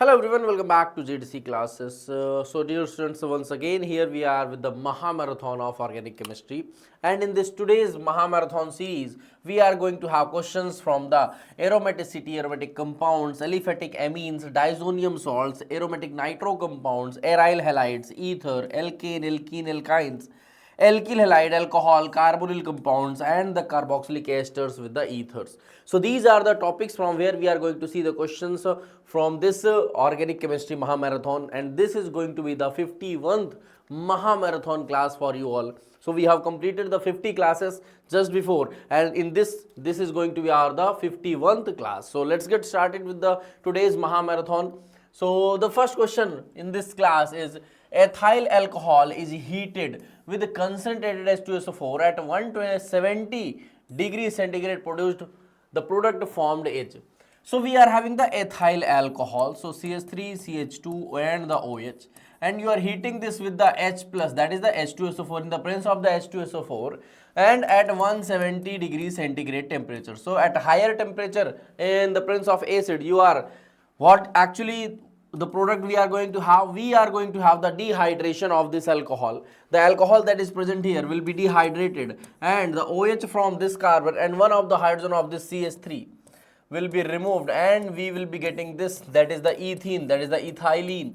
Hello everyone, welcome back to JDC classes. So dear students, once again here we are with the Mahamarathon of Organic Chemistry, and in this today's Mahamarathon series we are going to have questions from the aromaticity, aromatic compounds, aliphatic amines, diazonium salts, aromatic nitro compounds, aryl halides, ether, alkane, alkene, alkynes, alkyl halide, alcohol, carbonyl compounds, and the carboxylic esters with the ethers. So these are the topics from where we are going to see the questions from this organic chemistry Mahamarathon, and this is going to be the 51st Mahamarathon class for you all. So we have completed the 50 classes just before, and in this is going to be our the 51st class. So let's get started with the today's Mahamarathon. So the first question in this class is ethyl alcohol is heated with concentrated H2SO4 at 170 degrees centigrade produced the product formed H. So we are having the ethyl alcohol, so CH3, CH2 and the OH, and you are heating this with the H plus, that is the H2SO4, in the presence of the H2SO4 and at 170 degrees centigrade temperature. So at higher temperature in the presence of acid, you are what actually the product we are going to have the dehydration of this alcohol. The alcohol that is present here will be dehydrated, and the OH from this carbon and one of the hydrogen of this CH3 will be removed, and we will be getting this, that is the ethene, that is the ethylene.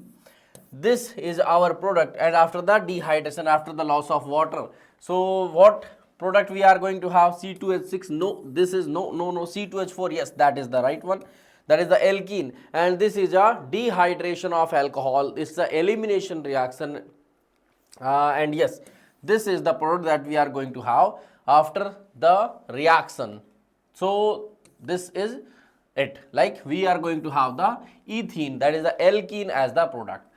This is our product, and after that dehydration, after the loss of water, so what product we are going to have? C2H6, no, this is no, C2H4, yes, that is the right one, that is the alkene, and this is a dehydration of alcohol. It's the elimination reaction, and yes, this is the product that we are going to have after the reaction. So this is it, like we are going to have the ethene, that is the alkene, as the product.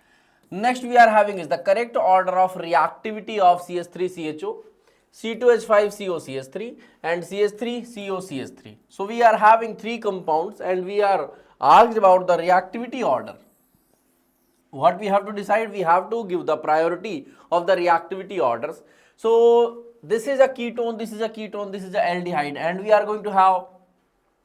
Next we are having is the correct order of reactivity of CH3CHO, C2H5COCH3 and CH3COCH3. So we are having three compounds and we are asked about the reactivity order. What we have to decide? We have to give the priority of the reactivity orders. So this is a ketone, this is a ketone, this is a aldehyde, and we are going to have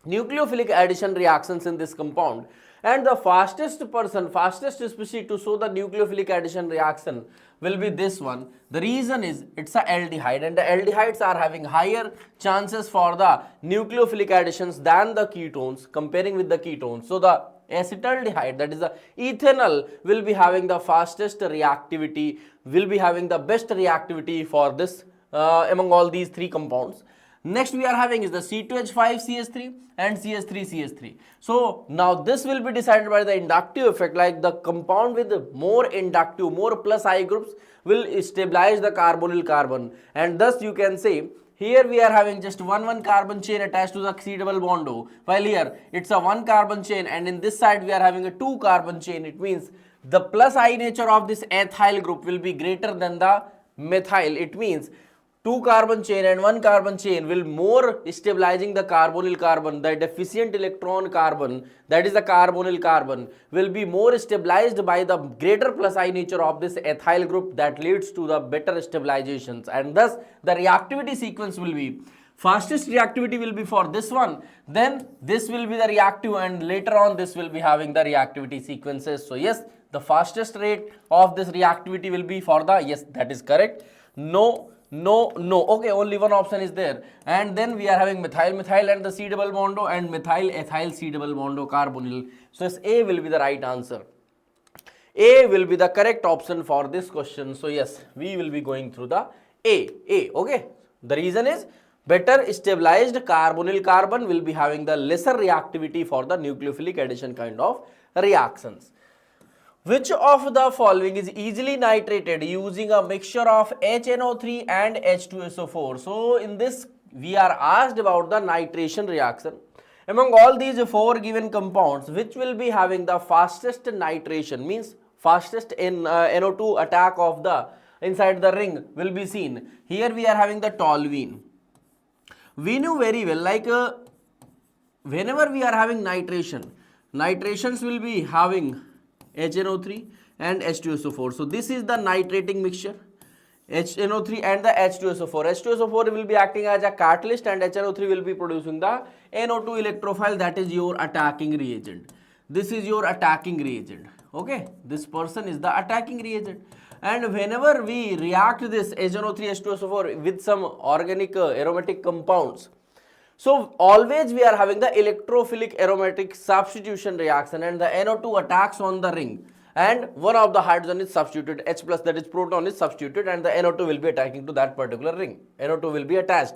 nucleophilic addition reactions in this compound, and the fastest species to show the nucleophilic addition reaction will be this one. The reason is it's a aldehyde, and the aldehydes are having higher chances for the nucleophilic additions than the ketones, comparing with the ketones. So the acetaldehyde, that is the ethanol, will be having the fastest reactivity, will be having the best reactivity for this among all these three compounds. Next we are having is the C2H5CH3 and CH3CH3. So now this will be decided by the inductive effect, like the compound with more inductive, more plus I groups will stabilize the carbonyl carbon, and thus you can say here we are having just one carbon chain attached to the C double bond O, while here it's a one carbon chain, and in this side we are having a two carbon chain. It means the plus I nature of this ethyl group will be greater than the methyl. It means two carbon chain and one carbon chain will more stabilizing the carbonyl carbon, the deficient electron carbon, that is the carbonyl carbon, will be more stabilized by the greater plus I nature of this ethyl group, that leads to the better stabilizations, and thus the reactivity sequence will be fastest reactivity will be for this one, then this will be the reactive, and later on this will be having the reactivity sequences. So yes, the fastest rate of this reactivity will be for the, yes, that is correct. No, okay, only one option is there, and then we are having methyl and the C double bond O, and methyl ethyl C double bond O carbonyl. So yes, A will be the right answer. A will be the correct option for this question. So yes, we will be going through the A, okay. The reason is better stabilized carbonyl carbon will be having the lesser reactivity for the nucleophilic addition kind of reactions. Which of the following is easily nitrated using a mixture of HNO3 and H2SO4? So in this we are asked about the nitration reaction. Among all these four given compounds, which will be having the fastest nitration, means fastest in NO2 attack of the inside the ring will be seen. Here we are having the toluene. We knew very well, like whenever we are having nitrations will be having HNO3 and H2SO4. So this is the nitrating mixture. HNO3 and the H2SO4. H2SO4 will be acting as a catalyst and HNO3 will be producing the NO2 electrophile, that is your attacking reagent. this is your attacking reagent. Okay, this person is the attacking reagent. And whenever we react this HNO3H2SO4 with some organic aromatic compounds, so always we are having the electrophilic aromatic substitution reaction, and the NO2 attacks on the ring, and one of the hydrogen is substituted, H plus, that is proton, is substituted, and the NO2 will be attacking to that particular ring. NO2 will be attached.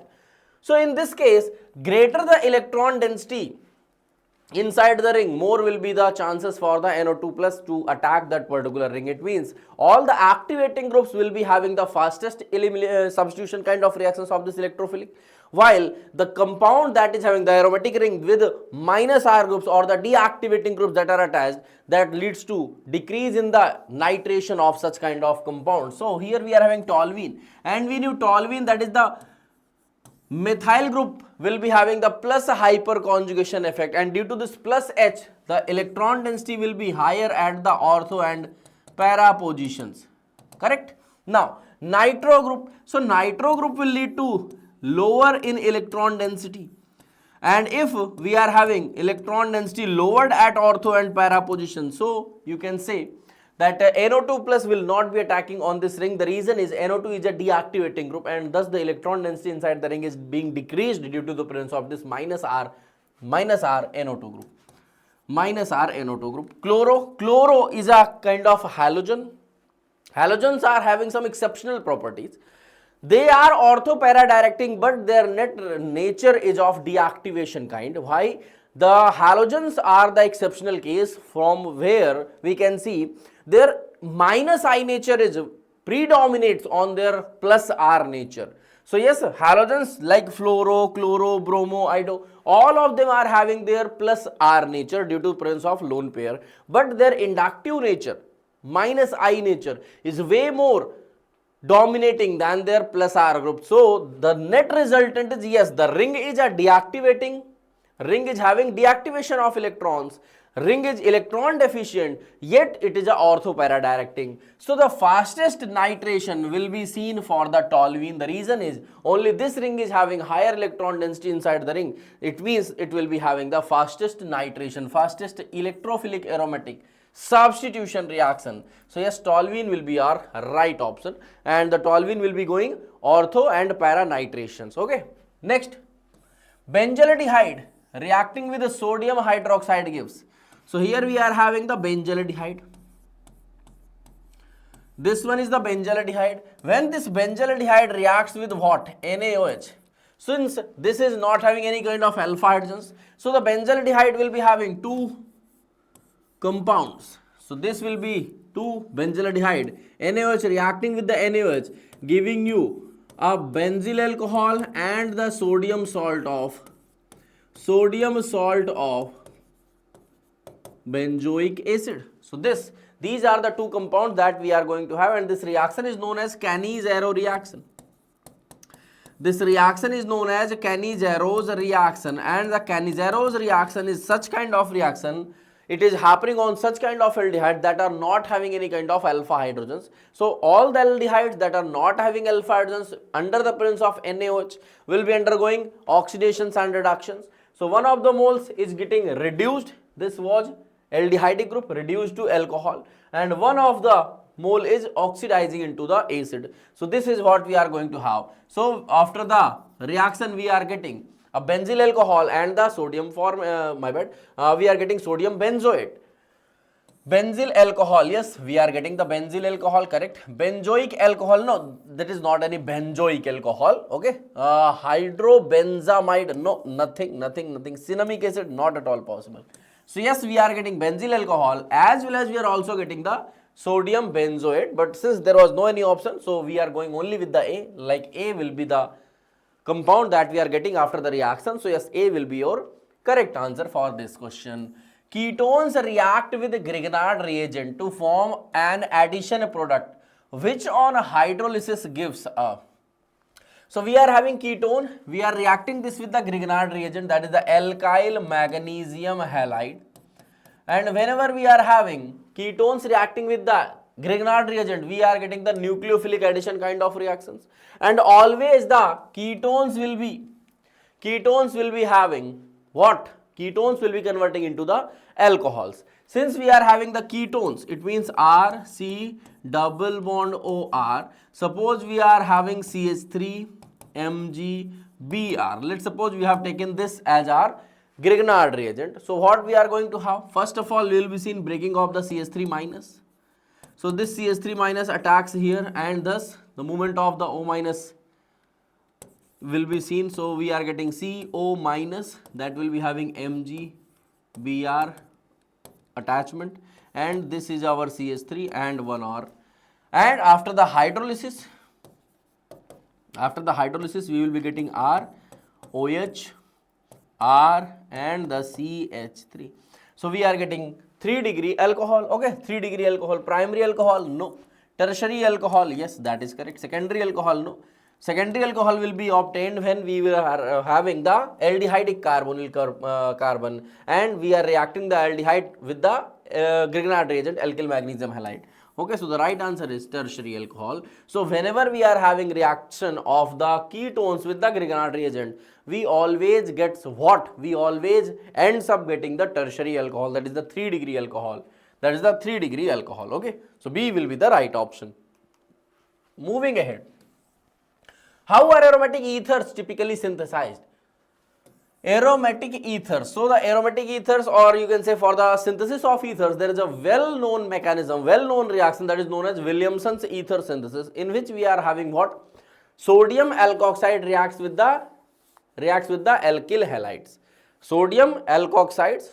So in this case, greater the electron density inside the ring, more will be the chances for the NO2 plus to attack that particular ring. It means all the activating groups will be having the fastest substitution kind of reactions of this electrophilic, while the compound that is having the aromatic ring with minus R groups or the deactivating groups that are attached, that leads to decrease in the nitration of such kind of compound. So here we are having toluene, and we knew toluene, that is the methyl group, will be having the plus hyperconjugation effect, and due to this plus H, the electron density will be higher at the ortho and para positions. Correct? Now nitro group, so nitro group will lead to lower in electron density, and if we are having electron density lowered at ortho and para position, so you can say that NO2 plus will not be attacking on this ring. The reason is NO2 is a deactivating group, and thus the electron density inside the ring is being decreased due to the presence of this minus R NO2 group. Minus R NO2 group. Chloro is a kind of halogen. Halogens are having some exceptional properties. They are ortho-para directing, but their net nature is of deactivation kind. Why? The halogens are the exceptional case, from where we can see their minus I nature is predominates on their plus R nature. So yes, halogens like fluoro, chloro, bromo, iodo, all of them are having their plus R nature due to presence of lone pair, but their inductive nature, minus I nature, is way more dominating than their plus R group. So the net resultant is, yes, the ring is a deactivating, ring is having deactivation of electrons, ring is electron deficient, yet it is a ortho-para directing. So the fastest nitration will be seen for the toluene. The reason is only this ring is having higher electron density inside the ring. It means it will be having the fastest nitration, fastest electrophilic aromatic substitution reaction. So yes, toluene will be our right option, and the toluene will be going ortho and para nitrations. Okay. Next, benzaldehyde reacting with the sodium hydroxide gives. So here we are having the benzaldehyde. This one is the benzaldehyde. When this benzaldehyde reacts with what? NaOH. Since this is not having any kind of alpha hydrogens, so the benzaldehyde will be having two compounds. So this will be two benzaldehyde, NaOH reacting with the NaOH, giving you a benzyl alcohol and the sodium salt of benzoic acid. So these are the two compounds that we are going to have, and this reaction is known as Cannizzaro reaction. This reaction is known as Cannizzaro reaction, and the Cannizzaro reaction is such kind of reaction. It is happening on such kind of aldehydes that are not having any kind of alpha hydrogens. So all the aldehydes that are not having alpha hydrogens under the presence of NaOH will be undergoing oxidations and reductions. So one of the moles is getting reduced. This was aldehydic group reduced to alcohol, and one of the mole is oxidizing into the acid. So this is what we are going to have. So after the reaction we are getting a benzyl alcohol and the sodium we are getting sodium benzoate. Benzyl alcohol, yes, we are getting the benzyl alcohol, correct. Benzoic alcohol, no, that is not any benzoic alcohol, okay. Hydrobenzamide, no, nothing. Cinnamic acid, not at all possible. So yes, we are getting benzyl alcohol, as well as we are also getting the sodium benzoate, but since there was no any option, so we are going only with the A, like A will be the compound that we are getting after the reaction. So yes, A will be your correct answer for this question. Ketones react with Grignard reagent to form an addition product which on hydrolysis gives a. So we are having ketone, we are reacting this with the Grignard reagent, that is the alkyl magnesium halide, and whenever we are having ketones reacting with the Grignard reagent, we are getting the nucleophilic addition kind of reactions, and always the ketones will be having what? Ketones will be converting into the alcohols. Since we are having the ketones, it means R, C, double bond OR. Suppose we are having CH3, Mg, Br. Let's suppose we have taken this as our Grignard reagent. So what we are going to have? First of all, we will be seeing breaking of the CH3 minus. So this CH3 minus attacks here, and thus the movement of the O minus will be seen. So we are getting CO minus, that will be having Mg, Br attachment, and this is our CH3 and 1R. And after the hydrolysis we will be getting R, OH, R and the CH3. So we are getting 3-degree alcohol. Okay, 3-degree alcohol. Primary alcohol? No. Tertiary alcohol? Yes, that is correct. Secondary alcohol? No. Secondary alcohol will be obtained when we are having the aldehydic carbonyl carbon, and we are reacting the aldehyde with the Grignard reagent, alkyl magnesium halide. Okay, so the right answer is tertiary alcohol. So whenever we are having reaction of the ketones with the Grignard reagent, we always get what? We always ends up getting the tertiary alcohol, that is the 3-degree alcohol. That is the 3-degree alcohol. Okay, so B will be the right option. Moving ahead. How are aromatic ethers typically synthesized? Aromatic ethers. So the aromatic ethers, or you can say for the synthesis of ethers, there is a well-known mechanism, well-known reaction, that is known as Williamson's ether synthesis, in which we are having what? Sodium alkoxide reacts with the alkyl halides. Sodium alkoxides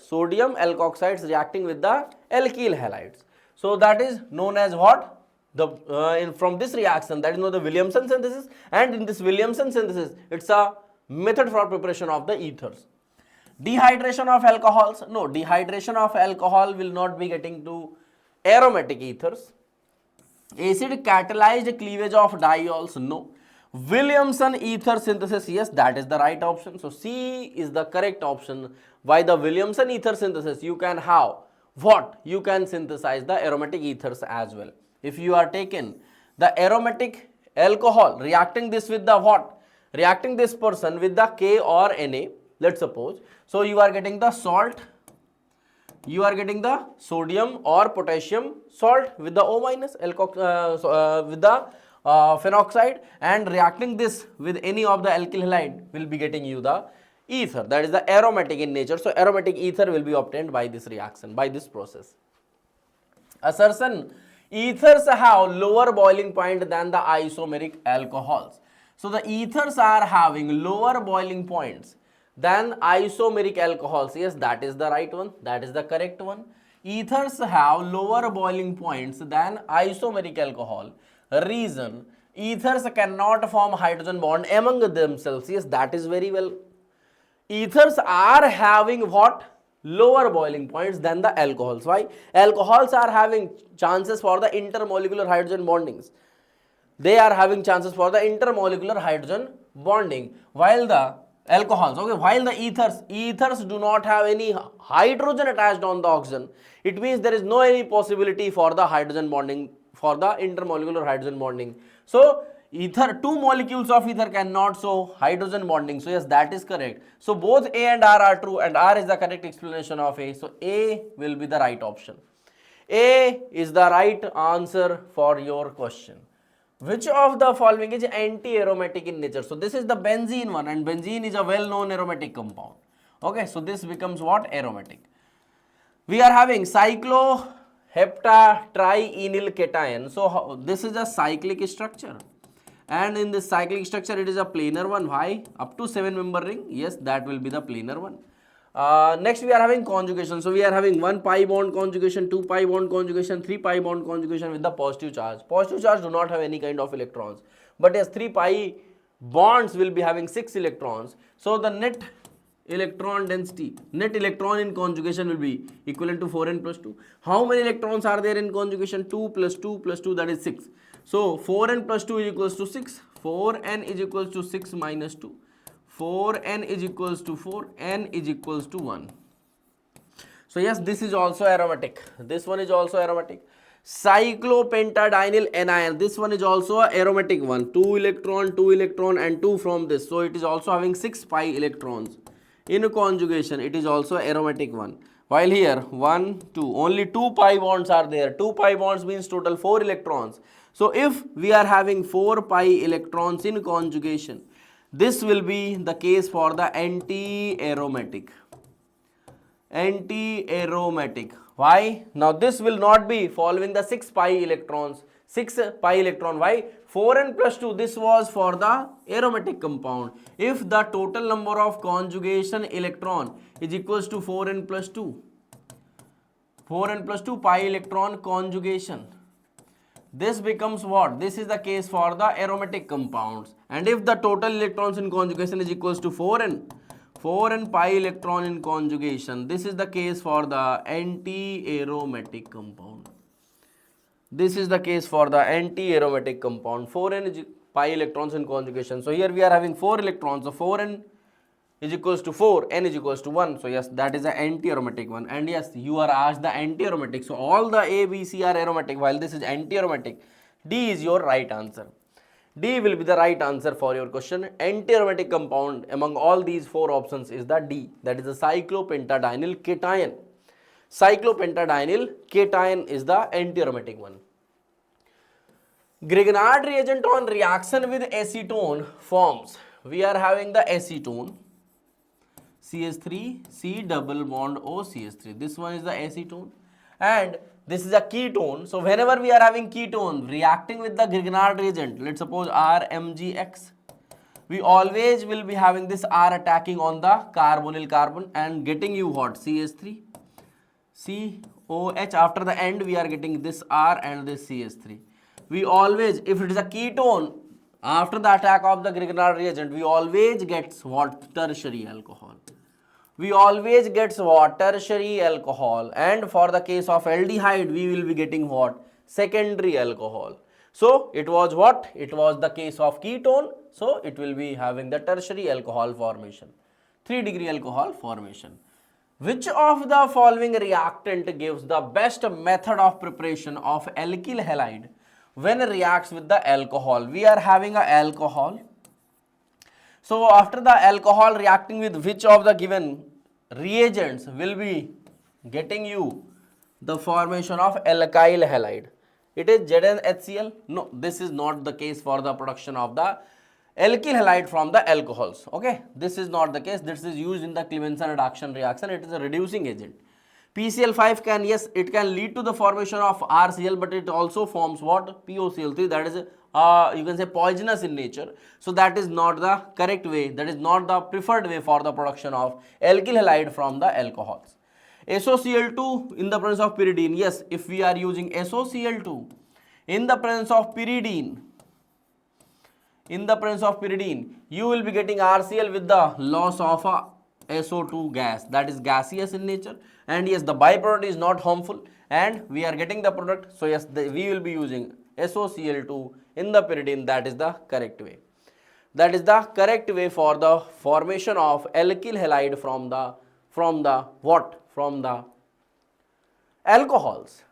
reacting with the alkyl halides. So that is known as what? From this reaction, that is known as the Williamson synthesis, and in this Williamson synthesis, it's a method for preparation of the ethers. Dehydration of alcohols? No, dehydration of alcohol will not be getting to aromatic ethers. Acid catalyzed cleavage of diols? No. Williamson ether synthesis? Yes, that is the right option. So C is the correct option. By the Williamson ether synthesis, you can have what? You can synthesize the aromatic ethers as well. If you are taken the aromatic alcohol, reacting this with the what? Reacting this person with the K or Na, let's suppose. So you are getting the salt, you are getting the sodium or potassium salt with the O minus with the phenoxide, and reacting this with any of the alkyl halide will be getting you the ether, that is the aromatic in nature. So aromatic ether will be obtained by this reaction, by this process. Assertion: ethers have lower boiling point than the isomeric alcohols. So the ethers are having lower boiling points than isomeric alcohols. Yes, that is the right one. That is the correct one. Ethers have lower boiling points than isomeric alcohol. Reason: ethers cannot form hydrogen bond among themselves. Yes, that is very well. Ethers are having what? Lower boiling points than the alcohols. Why? Alcohols are having chances for the intermolecular hydrogen bondings. They are having chances for the intermolecular hydrogen bonding, while the alcohols, okay, while the ethers do not have any hydrogen attached on the oxygen. It means there is no any possibility for the hydrogen bonding, for the intermolecular hydrogen bonding. So ether, two molecules of ether cannot show hydrogen bonding. So yes, that is correct. So both A and R are true, and R is the correct explanation of A. So A will be the right option. A is the right answer for your question. Which of the following is anti-aromatic in nature? So this is the benzene one, and benzene is a well-known aromatic compound. Okay, so this becomes what? Aromatic. We are having cycloheptatrienyl cation. So this is a cyclic structure, and in this cyclic structure it is a planar one. Why? Up to 7-member ring. Yes, that will be the planar one. Next we are having conjugation. So we are having 1 pi bond conjugation, 2 pi bond conjugation, 3 pi bond conjugation with the positive charge. Positive charge do not have any kind of electrons, but yes, 3 pi bonds will be having 6 electrons. So the net electron density, net electron in conjugation will be equivalent to 4n plus 2. How many electrons are there in conjugation? 2 plus 2 plus 2, that is 6. So 4n plus 2 is equals to 6. 4n is equals to 6 minus 2. 4n is equals to 4, n is equals to 1. So yes, this is also aromatic. This one is also aromatic. Cyclopentadienyl anion. This one is also a aromatic one. 2 electron and 2 from this. So it is also having 6 pi electrons in conjugation it is also aromatic one. While here 1, 2, only 2 pi bonds are there. 2 pi bonds means total 4 electrons. So if we are having 4 pi electrons in conjugation, this will be the case for the anti-aromatic. Anti-aromatic. Why? Now this will not be following the 6 pi electrons. 6 pi electron. Why? 4n plus 2. This was for the aromatic compound. If the total number of conjugation electron is equals to 4n plus 2. 4n plus 2 pi electron conjugation. This becomes what? This is the case for the aromatic compounds. And if the total electrons in conjugation is equals to 4n pi electron in conjugation, this is the case for the anti-aromatic compound. This is the case for the anti-aromatic compound. 4n pi electrons in conjugation. So here we are having 4 electrons. So 4n is equals to 4, n is equals to 1. So yes, that is the anti-aromatic one. And yes, you are asked the anti-aromatic. So all the A, B, C are aromatic while this is anti-aromatic. D is your right answer. D will be the right answer for your question. Anti-aromatic compound among all these 4 options is the D. That is the cyclopentadienyl cation. Cyclopentadienyl cation is the anti-aromatic one. Grignard reagent on reaction with acetone forms. We are having the acetone. CH3, C double bond O CH3. This one is the acetone. And this is a ketone. So whenever we are having ketone reacting with the Grignard reagent, let's suppose RMgX, we always will be having this R attacking on the carbonyl carbon and getting you what? CH3, COH. After the end we are getting this R and this CH3. We always, if it is a ketone, after the attack of the Grignard reagent, we always gets what? Tertiary alcohol. We always gets what? Tertiary alcohol. And for the case of aldehyde, we will be getting what? Secondary alcohol. So it was what? It was the case of ketone. So it will be having the tertiary alcohol formation. 3-degree alcohol formation. Which of the following reactant gives the best method of preparation of alkyl halide when reacts with the alcohol? We are having a alcohol. So after the alcohol reacting with which of the given reagents will be getting you the formation of alkyl halide? It is ZnHCl? No, this is not the case for the production of the alkyl halide from the alcohols. Okay, this is not the case. This is used in the Clemmensen reduction reaction. It is a reducing agent. PCl5 can, yes, it can lead to the formation of RCl, but it also forms what? POCl3. That is you can say poisonous in nature. So that is not the correct way. That is not the preferred way for the production of alkyl halide from the alcohols. SOCl2 in the presence of pyridine. Yes, if we are using SOCl2 in the presence of pyridine, you will be getting RCl with the loss of a SO2 gas, that is gaseous in nature, and yes, the byproduct is not harmful and we are getting the product. So yes, we will be using SOCl2 in the pyridine. That is the correct way. That is the correct way for the formation of alkyl halide from the what? From the alcohols.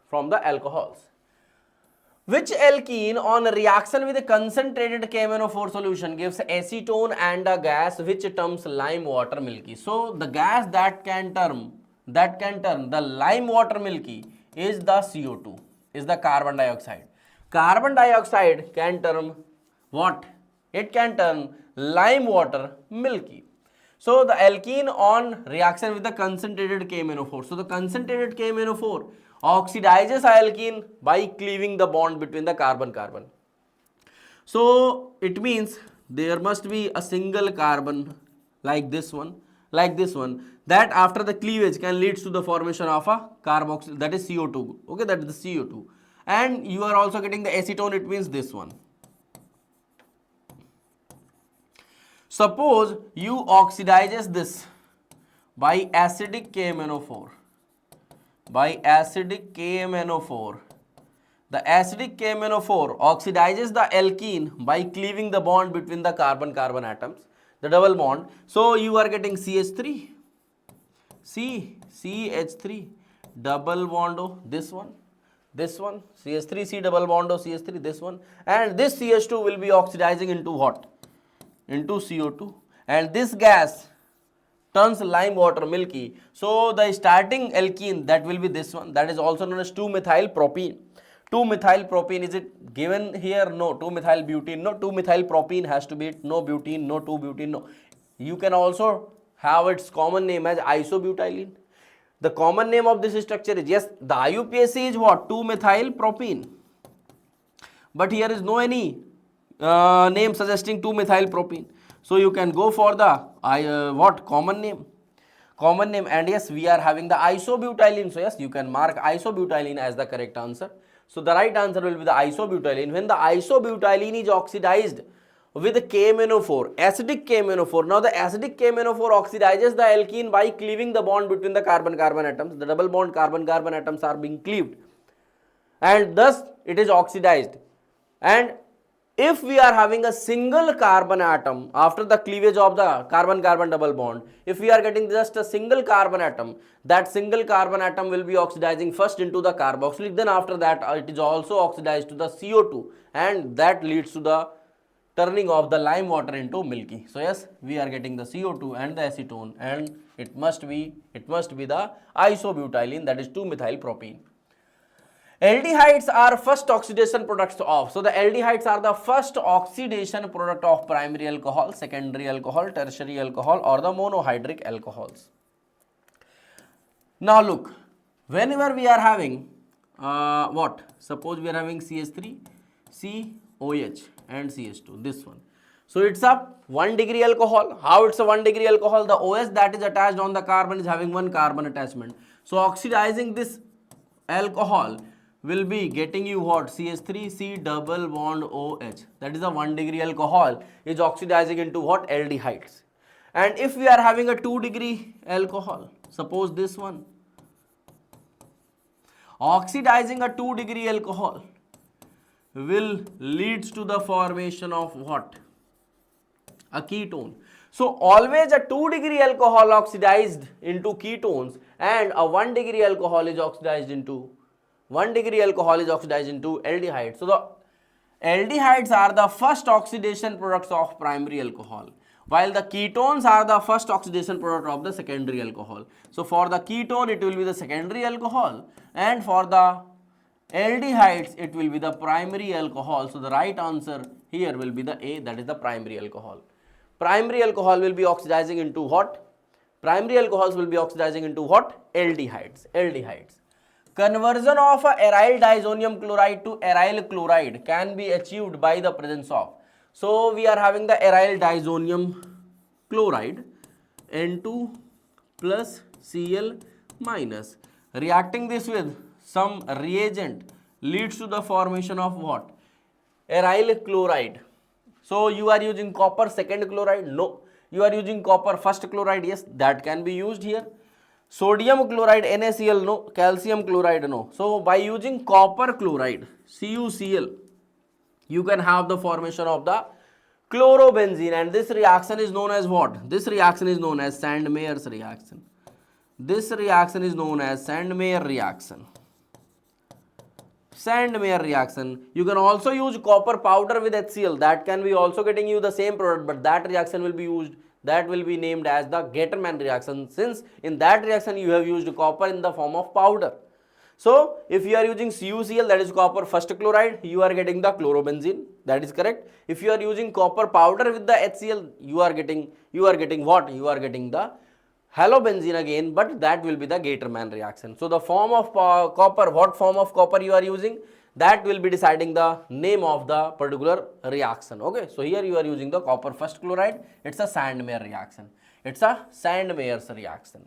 Which alkene on reaction with a concentrated KMnO4 solution gives acetone and a gas which terms lime water milky? So the gas that can turn the lime water milky is the CO2, is the carbon dioxide. Carbon dioxide can turn what? It can turn lime water milky. So the alkene on reaction with the concentrated KMnO4. So the concentrated KMnO4 oxidizes alkene by cleaving the bond between the carbon-carbon. So it means there must be a single carbon like this one, that after the cleavage can lead to the formation of a carboxyl, that is CO2. Okay, that is the CO2. And you are also getting the acetone, it means this one. Suppose you oxidizes this by acidic KMnO4. The acidic KMnO4 oxidizes the alkene by cleaving the bond between the carbon-carbon atoms, the double bond. So you are getting CH3, CH3, double bond O, this one, CH3, C double bond O, CH3, this one, and this CH2 will be oxidizing into what? Into CO2, and this gas turns lime water milky. So the starting alkene, that will be this one, that is also known as 2-methyl propene. 2-methyl propene, is it given here? No. 2-methyl butene, no. 2-methyl propene has to be it, no butene, no 2-butene, no. You can also have its common name as isobutylene. The common name of this structure is, yes, the IUPAC is what? 2-methyl propene. But here is no any name suggesting 2-methyl propene. So you can go for the what? Common name. Common name, and yes, we are having the isobutylene. So yes, you can mark isobutylene as the correct answer. So the right answer will be the isobutylene. When the isobutylene is oxidized with KMnO4, acidic KMnO4. Now the acidic KMnO4 oxidizes the alkene by cleaving the bond between the carbon-carbon atoms. The double bond carbon-carbon atoms are being cleaved, and thus it is oxidized. And if we are having a single carbon atom after the cleavage of the carbon-carbon double bond, if we are getting just a single carbon atom, that single carbon atom will be oxidizing first into the carboxylic, then after that it is also oxidized to the CO2, and that leads to the turning of the lime water into milky. So yes, we are getting the CO2 and the acetone, and it must be the isobutylene, that is 2-methyl propene. Aldehydes are first oxidation products of. So the aldehydes are the first oxidation product of primary alcohol, secondary alcohol, tertiary alcohol, or the monohydric alcohols. Now look, whenever we are having what? Suppose we are having CH3, COH and CH2, this one. So it's a 1 degree alcohol. How it's a 1 degree alcohol? The OH that is attached on the carbon is having 1 carbon attachment. So oxidizing this alcohol will be getting you what? CH3, C double bond OH. That is a 1 degree alcohol is oxidizing into what? Aldehydes. And if we are having a 2 degree alcohol, suppose this one, oxidizing a 2 degree alcohol will leads to the formation of what? A ketone. So always a 2 degree alcohol oxidized into ketones, and a 1 degree alcohol is oxidized into aldehyde. So the aldehydes are the first oxidation products of primary alcohol, while the ketones are the first oxidation product of the secondary alcohol. So for the ketone it will be the secondary alcohol, and for the aldehydes it will be the primary alcohol. So the right answer here will be the A, that is the primary alcohol. Primary alcohol will be oxidizing into what? Primary alcohols will be oxidizing into what? Aldehydes. Conversion of a aryl diazonium chloride to aryl chloride can be achieved by the presence of. So we are having the aryl diazonium chloride, N2 plus Cl minus. Reacting this with some reagent leads to the formation of what? Aryl chloride. So you are using copper second chloride? No. You are using copper first chloride? Yes, that can be used here. Sodium chloride, NaCl, no. Calcium chloride, no. So by using copper chloride, CuCl, you can have the formation of the chlorobenzene, and this reaction is known as what? This reaction is known as Sandmeyer's reaction. This reaction is known as Sandmeyer reaction. Sandmeyer reaction. You can also use copper powder with HCl. That can be also getting you the same product, but that reaction will be used, that will be named as the Gattermann reaction, since in that reaction you have used copper in the form of powder. So if you are using CuCl, that is copper first chloride, you are getting the chlorobenzene, that is correct. If you are using copper powder with the HCl, you are getting what? You are getting the halobenzene again, but that will be the Gattermann reaction. So the form of copper, what form of copper you are using, that will be deciding the name of the particular reaction. Okay, so here you are using the copper first chloride. It's a Sandmeyer reaction. It's a Sandmeyer's reaction.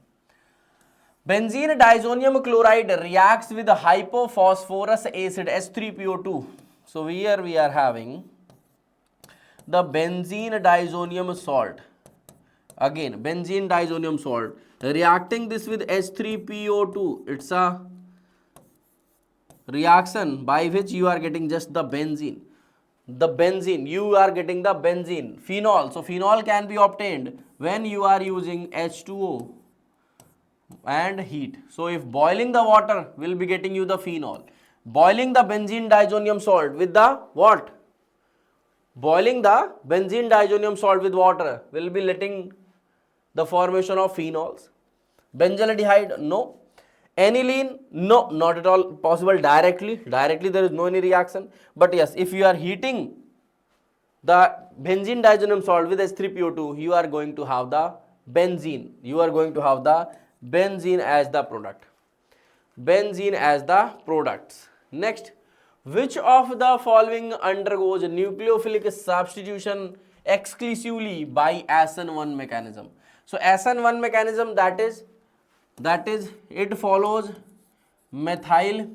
Benzene diazonium chloride reacts with hypophosphorus acid H3PO2. So here we are having the benzene diazonium salt. Again, benzene diazonium salt reacting this with H3PO2. It's a reaction by which you are getting just the benzene. You are getting the benzene. Phenol. So phenol can be obtained when you are using H2O and heat. So if boiling the water will be getting you the phenol. Boiling the benzene diazonium salt with the what? Boiling the benzene diazonium salt with water will be letting the formation of phenols. Benzaldehyde, no. Aniline, no, not at all possible directly. Directly there is no any reaction. But yes, if you are heating the benzene diazoam salt with H3PO2, you are going to have the benzene. You are going to have the benzene as the product. Benzene as the products. Next, which of the following undergoes nucleophilic substitution exclusively by SN1 mechanism? So SN1 mechanism, that is it follows methyl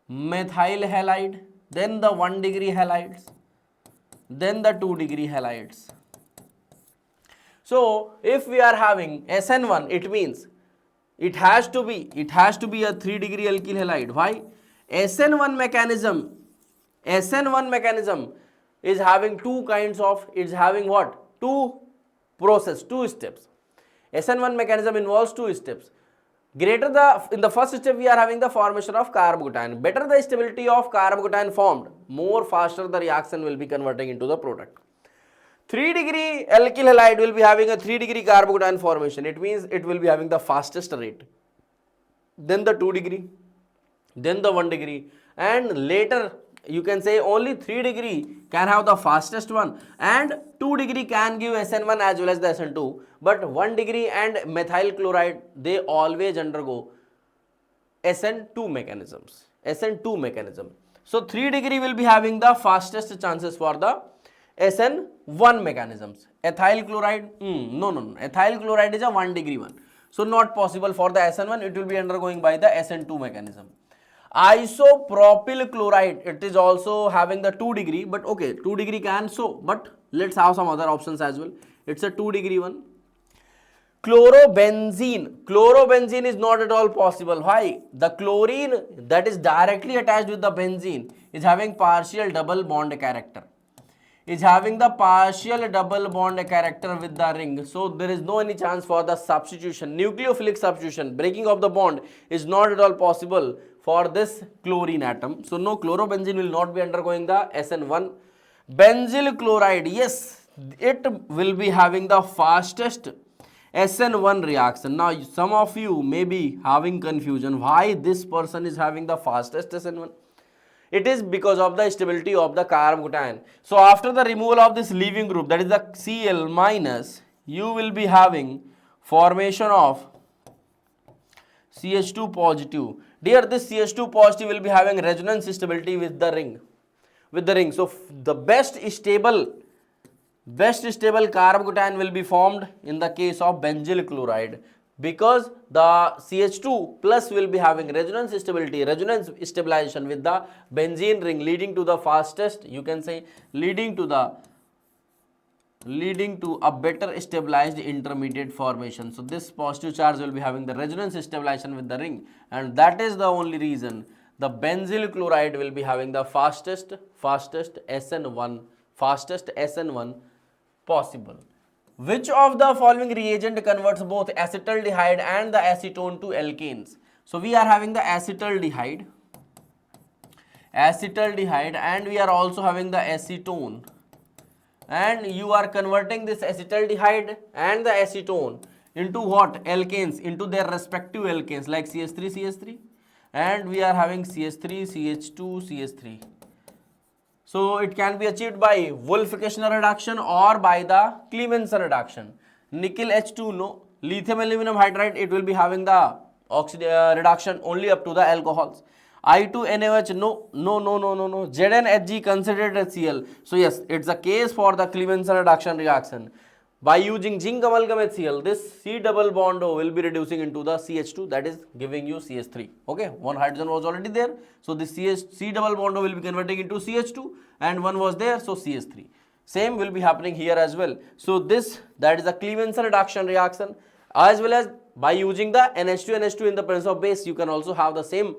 halide, then the 1 degree halides, then the 2 degree halides. So if we are having SN1, it means it has to be a 3 degree alkyl halide. Why? SN1 mechanism is having two kinds of, it's having what? Two steps. SN1 mechanism involves two steps. In the first step we are having the formation of carbokation. Better the stability of carbokation formed, more faster the reaction will be converting into the product. 3 degree alkyl halide will be having a 3 degree carbokation formation. It means it will be having the fastest rate. Then the 2 degree, then the 1 degree, and later you can say only 3 degree can have the fastest one, and 2 degree can give SN1 as well as the SN2, but 1 degree and methyl chloride, they always undergo SN2 mechanisms. So 3 degree will be having the fastest chances for the SN1 mechanisms. Ethyl chloride, no. Ethyl chloride is a 1 degree one. So not possible for the SN1, it will be undergoing by the SN2 mechanism. Isopropyl chloride, it is also having the 2 degree, but okay, 2 degree can so, but let's have some other options as well. It's a 2 degree one. Chlorobenzene is not at all possible. Why? The chlorine that is directly attached with the benzene is having partial double bond character. With the ring, so there is no any chance for the substitution, nucleophilic substitution, breaking of the bond is not at all possible for this chlorine atom. So no, chlorobenzene will not be undergoing the SN1. Benzyl chloride, yes, it will be having the fastest SN1 reaction. Now some of you may be having confusion, why this person is having the fastest SN1? It is because of the stability of the carbokation. So after the removal of this leaving group, that is the Cl minus, you will be having formation of CH2 positive. Dear, this CH2 positive will be having resonance stability with the ring. So the best stable carbokation will be formed in the case of benzyl chloride, because the CH2 plus will be having resonance stabilization with the benzene ring, leading to the fastest, you can say, leading to a better stabilized intermediate formation. So this positive charge will be having the resonance stabilization with the ring, and that is the only reason the benzyl chloride will be having the fastest SN1 possible. Which of the following reagent converts both acetaldehyde and the acetone to alkanes? So we are having the acetaldehyde, and we are also having the acetone, and you are converting this acetaldehyde and the acetone into what? Alkanes, into their respective alkanes, like CH3, and we are having CH3, CH2, CH3. So it can be achieved by Wolff-Kishner reduction or by the Clemenson reduction. Nickel H2, no. Lithium aluminum hydride, it will be having the reduction only up to the alcohols. I2NaOH, no. ZnHg considered as Cl. So yes, it's a case for the Clemenson reduction reaction. By using zinc amalgam HCl, this C double bond O will be reducing into the CH2, that is giving you CH3. Okay, one hydrogen was already there, so this C double bond O will be converting into CH2, and one was there, so CH3. Same will be happening here as well. So this, that is the Clemenson reduction reaction, as well as by using the NH2 in the presence of base, you can also have the same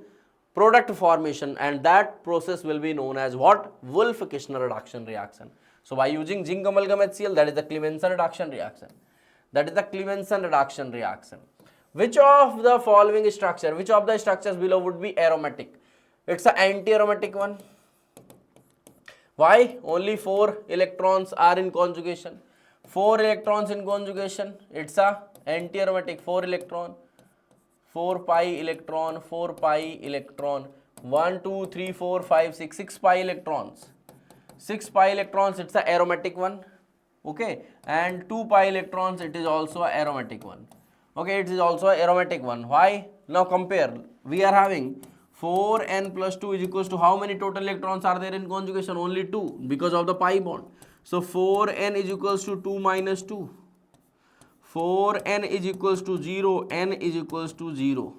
product formation, and that process will be known as what? Wolff-Kishner reduction reaction. So by using zinc amalgam HCl, that is the Clemenson reduction reaction. Which of the following structure, which of the structures below would be aromatic? It's an anti-aromatic one. Why? Only 4 electrons are in conjugation. 4 electrons in conjugation, it's a anti-aromatic. 4 electron, 4 pi electron, 4 pi electron, 1 2 3 4 5 6, 6 pi electrons, 6 pi electrons, it's a aromatic one, okay, and 2 pi electrons, it is also a aromatic one, okay, it is also a aromatic one. Why? Now compare, we are having 4n plus 2 is equals to how many total electrons are there in conjugation? Only 2 because of the pi bond. So 4n is equals to 2 minus 2. 4n is equals to 0, n is equals to 0.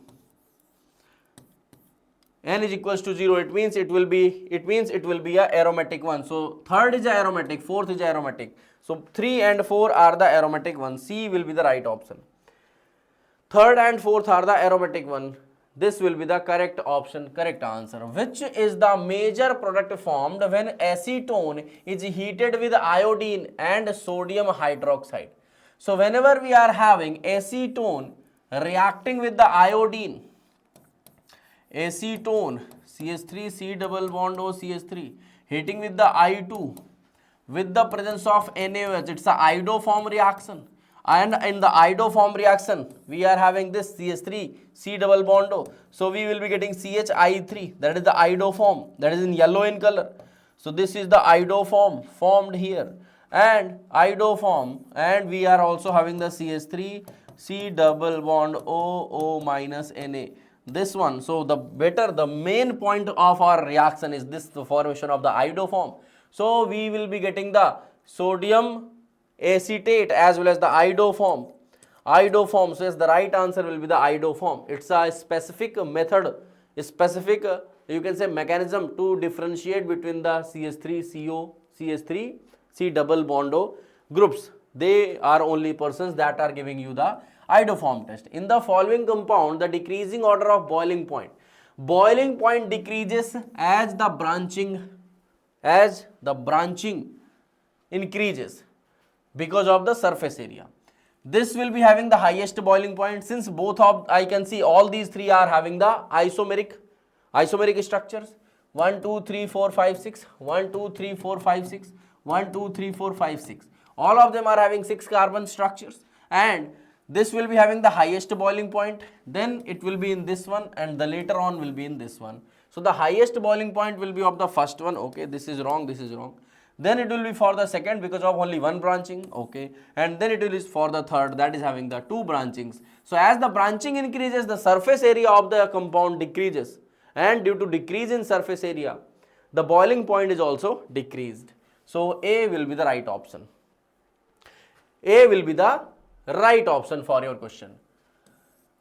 N is equals to 0, it means it will be a aromatic one. So third is a aromatic, fourth is a aromatic. So 3 and 4 are the aromatic ones. C will be the right option. Third and fourth are the aromatic one. This will be the correct option, correct answer. Which is the major product formed when acetone is heated with iodine and sodium hydroxide? So whenever we are having acetone reacting with the iodine, acetone CH3 C double bond O CH3 heating with the I2 with the presence of NaOH, it's a iodoform reaction, and in the iodoform reaction we are having this CH3 C double bond O, so we will be getting CHI3, that is the iodoform, that is in yellow in color. So this is the iodoform formed here, and iodoform, and we are also having the CH3 C double bond O minus Na, this one. So the main point of our reaction is this, the formation of the iodoform. So we will be getting the sodium acetate as well as the iodoform. Iodoform, so yes, the right answer will be the iodoform. It's a specific method, a specific you can say mechanism to differentiate between the CH3CO, CH3 C double bond O groups. They are only persons that are giving you the iodoform test. In the following compound, the decreasing order of boiling point. Boiling point decreases as the branching increases because of the surface area. This will be having the highest boiling point, since both of, I can see all these three are having the isomeric structures. 1 2 3 4 5 6, 1 2 3 4 5 6, 1 2 3 4 5 6, all of them are having 6 carbon structures, and this will be having the highest boiling point, then it will be in this one, and the later on will be in this one. So the highest boiling point will be of the first one, okay, this is wrong, this is wrong. Then it will be for the second because of only one branching, okay, and then it will be for the third, that is having the 2 branchings. So as the branching increases, the surface area of the compound decreases, and due to decrease in surface area, the boiling point is also decreased. So A will be the right option. A will be the right option for your question.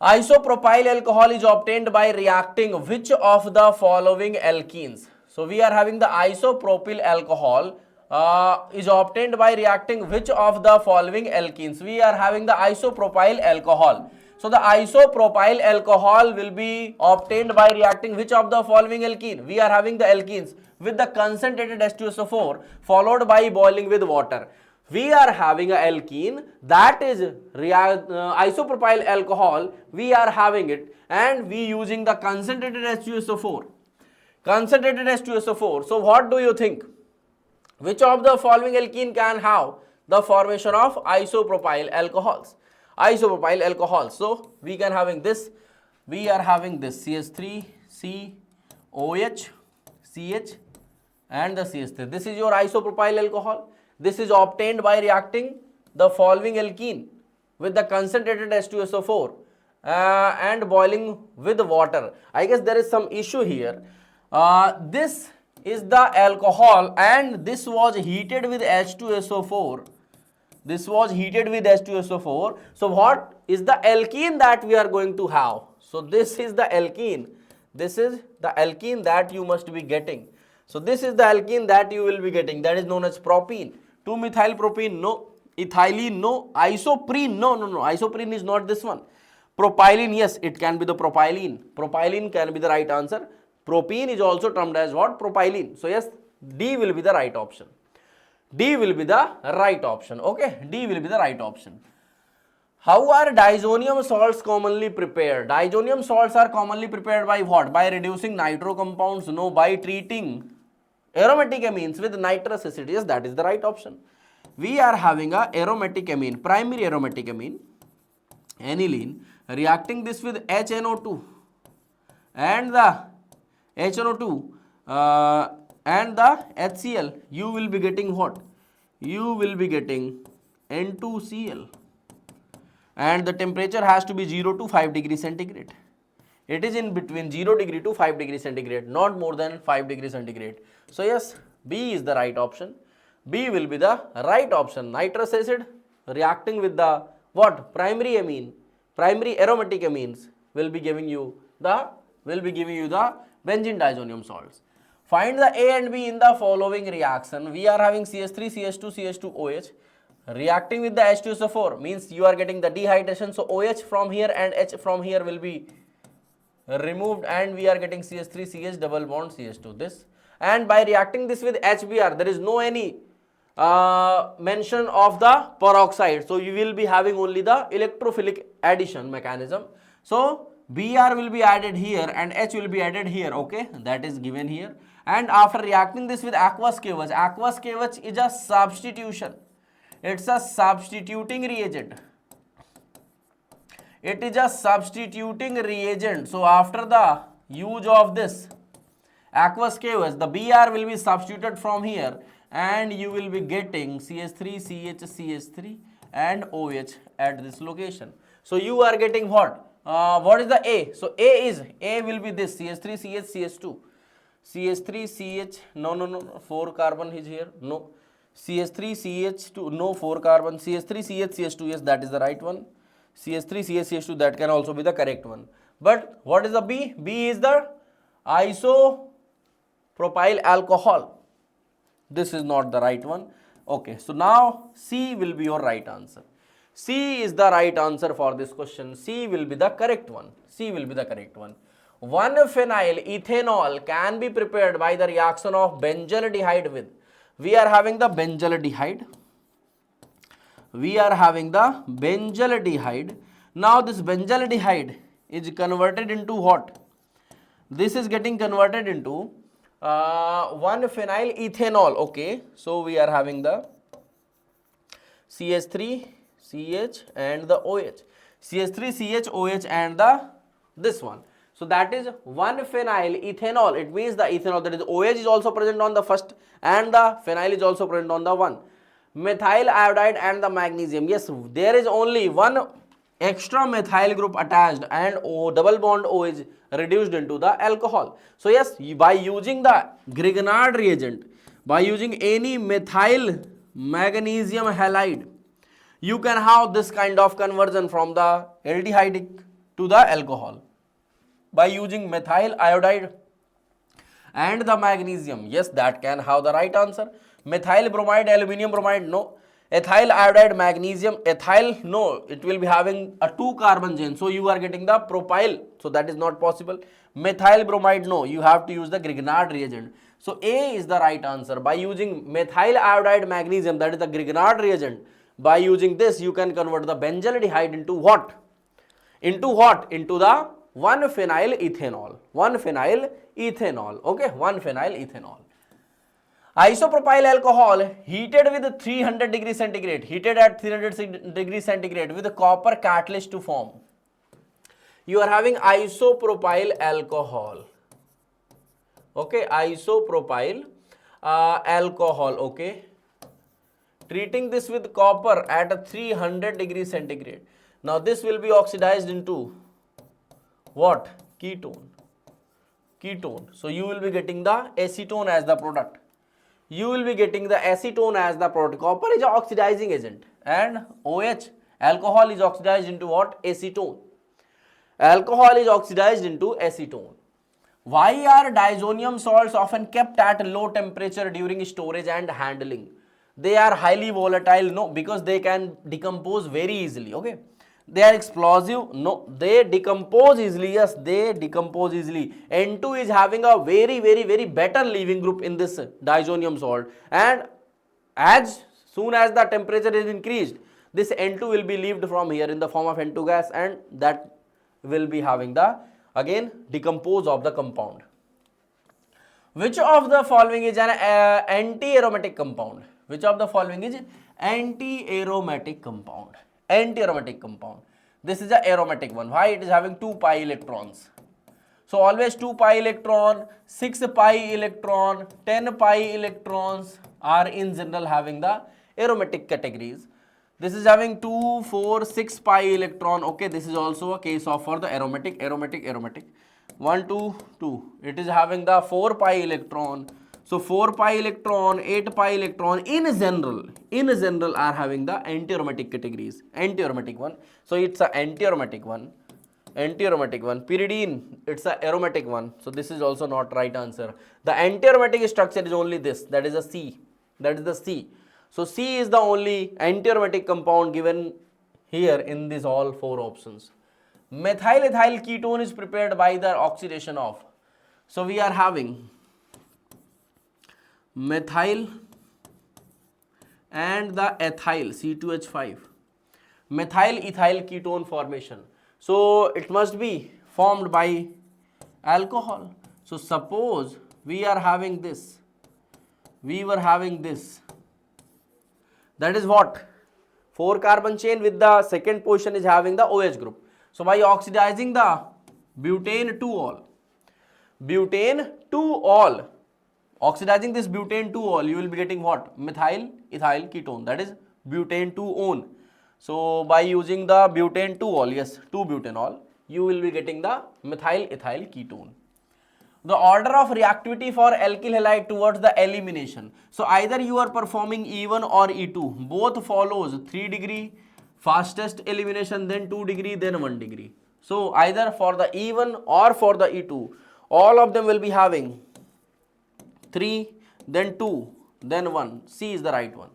Isopropyl alcohol is obtained by reacting which of the following alkenes? So we are having the isopropyl alcohol is obtained by reacting which of the following alkenes? We are having the isopropyl alcohol. So the isopropyl alcohol will be obtained by reacting which of the following alkene? We are having the alkenes with the concentrated H2SO4 followed by boiling with water. We are having a alkene, that is isopropyl alcohol, we are having it, and we using the concentrated H2SO4. Concentrated H2SO4. So what do you think? Which of the following alkene can have the formation of isopropyl alcohols? Isopropyl alcohols. So we can having this. We are having this CH3, C, OH, CH, and the CH3. This is your isopropyl alcohol. This is obtained by reacting the following alkene with the concentrated H2SO4 and boiling with water. I guess there is some issue here. This is the alcohol, and this was heated with H2SO4. This was heated with H2SO4. So what is the alkene that we are going to have? So this is the alkene. This is the alkene that you must be getting. So this is the alkene that you will be getting, that is known as propene. 2-methylpropene, no. Ethylene, no. Isoprene, no. Isoprene is not this one. Propylene, yes, it can be the propylene. Propylene can be the right answer. Propene is also termed as what? Propylene. So yes, D will be the right option. D will be the right option. Okay, D will be the right option. How are diazonium salts commonly prepared? Diazonium salts are commonly prepared by what? By reducing nitro compounds? No, by treating aromatic amines with nitrous acid. Yes, that is the right option. we are having a aromatic amine, primary aromatic amine, aniline, reacting this with HNO2 and the HNO2 and the HCl, you will be getting what? You will be getting N2Cl, and the temperature has to be 0 to 5 degrees centigrade. It is in between 0 degree to 5 degree centigrade, not more than 5 degree centigrade. So yes, B is the right option. B will be the right option. Nitrous acid reacting with the what? Primary amine, primary aromatic amines will be giving you the benzene diazonium salts. Find the A and B in the following reaction. We are having CH3, CH2, CH2OH reacting with the H2SO4, means you are getting the dehydration. So OH from here and H from here will be removed, and we are getting CH3, CH double bond CH2. This, and by reacting this with HBr, there is no any mention of the peroxide, so you will be having only the electrophilic addition mechanism. So Br will be added here and H will be added here, okay, that is given here. And after reacting this with aqueous KOH is a substitution, it's a substituting reagent. It is a substituting reagent. So after the use of this aqueous KOH, the Br will be substituted from here, and you will be getting CH3, CH, CH3 and OH at this location. So you are getting what? What is the A? So A will be this CH3, CH, CH2. CH3, CH, no, 4 carbon is here, no. CH3, CH2, no, 4 carbon, CH3, CH, CH2, yes, that is the right one. CH3, CH, CH2, that can also be the correct one. But what is the B? B is the isopropyl alcohol. This is not the right one. Okay, so now C will be your right answer. C is the right answer for this question. C will be the correct one. C will be the correct one. 1-phenyl ethanol can be prepared by the reaction of benzaldehyde with. We are having the benzaldehyde. Now this benzaldehyde is converted into what? This is getting converted into 1-phenyl ethanol. Okay, so we are having the CH3, CH and the OH. CH3, CH, OH and the this one. So that is 1-phenyl ethanol. It means the ethanol, that is OH is also present on the first and the phenyl is also present on the one. Methyl iodide and the magnesium. Yes, there is only one extra methyl group attached and double bond O is reduced into the alcohol. So yes, by using the Grignard reagent, by using any methyl magnesium halide, you can have this kind of conversion from the aldehyde to the alcohol. By using methyl iodide and the magnesium, yes, that can have the right answer. Methyl bromide, aluminum bromide, no. Ethyl iodide, magnesium, ethyl, no, it will be having a 2 carbon chain, so you are getting the propyl, so that is not possible. Methyl bromide, no, you have to use the Grignard reagent. So A is the right answer. By using methyl iodide magnesium, that is the Grignard reagent, by using this you can convert the benzaldehyde into what? Into what? Into the 1-phenyl ethanol. 1-phenyl ethanol, okay, 1-phenyl ethanol. Isopropyl alcohol heated with 300 degrees centigrade, heated at 300 degrees centigrade with a copper catalyst to form. You are having isopropyl alcohol, okay, isopropyl alcohol, okay, treating this with copper at 300 degrees centigrade. Now this will be oxidized into what? Ketone. So you will be getting the acetone as the product. Copper is an oxidizing agent and OH, alcohol, is oxidized into what? Acetone. Alcohol is oxidized into acetone. Why are diazonium salts often kept at low temperature during storage and handling? They are highly volatile, no, because they can decompose very easily, okay. They are explosive, no, they decompose easily, yes, they decompose easily. N2 is having a very better leaving group in this diazonium salt, and as soon as the temperature is increased, this N2 will be leaved from here in the form of N2 gas, and that will be having the again decompose of the compound. Which of the following is an anti-aromatic compound? Which of the following is anti-aromatic compound. Anti-aromatic compound. This is a aromatic one. Why? It is having 2 pi electrons. So always 2 pi electron, 6 pi electron, 10 pi electrons are in general having the aromatic categories. This is having 2, 4, 6 pi electron. Okay, this is also a case of for the aromatic. 1, 2, 2. It is having the 4 pi electron. So 4 pi electron, 8 pi electron in general are having the anti-aromatic categories. Anti-aromatic one. So it's an anti-aromatic one. Anti-aromatic one. Pyridine, it's a aromatic one. So this is also not right answer. The anti-aromatic structure is only this. That is a C. That is the C. So C is the only anti-aromatic compound given here in these all 4 options. Methyl ethyl ketone is prepared by the oxidation of. So we are having methyl and the ethyl C2H5. Methyl ethyl ketone formation. So it must be formed by alcohol. So suppose we are having this. We were having this. That is what? 4 carbon chain with the second position is having the OH group. So by oxidizing the butane 2-ol, oxidizing this butane 2-ol, you will be getting what? Methyl ethyl ketone, that is butane 2-one. So by using the butane 2-ol, yes, 2-butanol, you will be getting the methyl ethyl ketone. The order of reactivity for alkyl halide towards the elimination. So either you are performing E1 or E2. Both follows 3 degree, fastest elimination, then 2 degree, then 1 degree. So either for the E1 or for the E2, all of them will be having 3, then 2, then 1. C is the right one.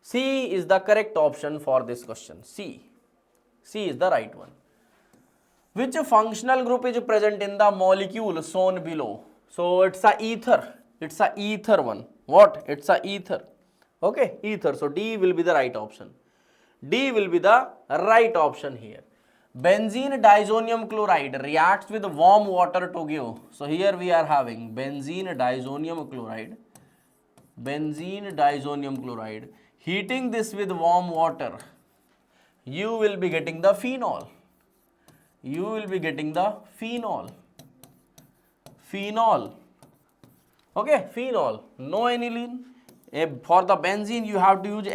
C is the correct option for this question. C is the right one. Which functional group is present in the molecule shown below? So it's a ether. It's a ether one. What? It's a ether. Okay, ether. So D will be the right option. D will be the right option here. Benzene disonium chloride reacts with warm water to give. So here we are having benzene disonium chloride. Heating this with warm water, you will be getting the phenol. Okay, phenol. No aniline. For the benzene, you have to use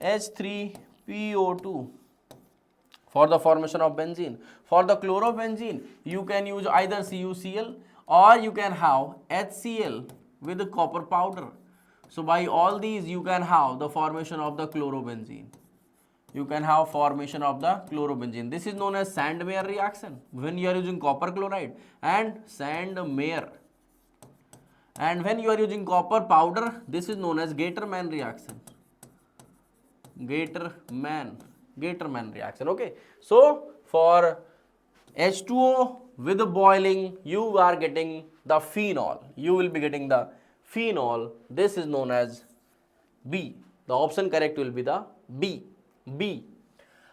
H3PO2 for the formation of benzene. For the chlorobenzene, you can use either CuCl or you can have HCl with the copper powder. So by all these, you can have the formation of the chlorobenzene. This is known as Sand-Meyer reaction when you are using copper chloride, and Sand-Meyer. And when you are using copper powder, this is known as Gatermann reaction. Gatermann reaction. Okay. So for H2O with boiling, you are getting the phenol. You will be getting the phenol. This is known as B. The option correct will be the B.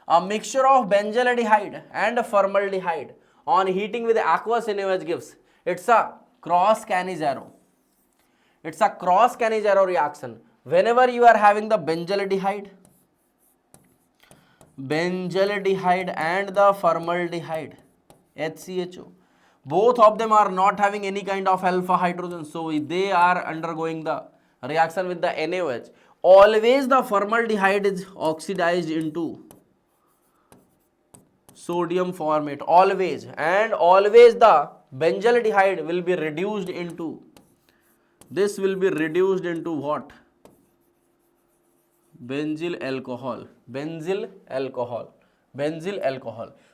A mixture of benzaldehyde and formaldehyde on heating with aqueous NaOH gives. It's a cross Cannizzaro. Reaction. Whenever you are having the benzaldehyde and the formaldehyde, HCHO, both of them are not having any kind of alpha hydrogen, so they are undergoing the reaction with the NaOH. Always the formaldehyde is oxidized into sodium formate, always, and always the benzaldehyde will be reduced into, this will be reduced into what? Benzyl alcohol.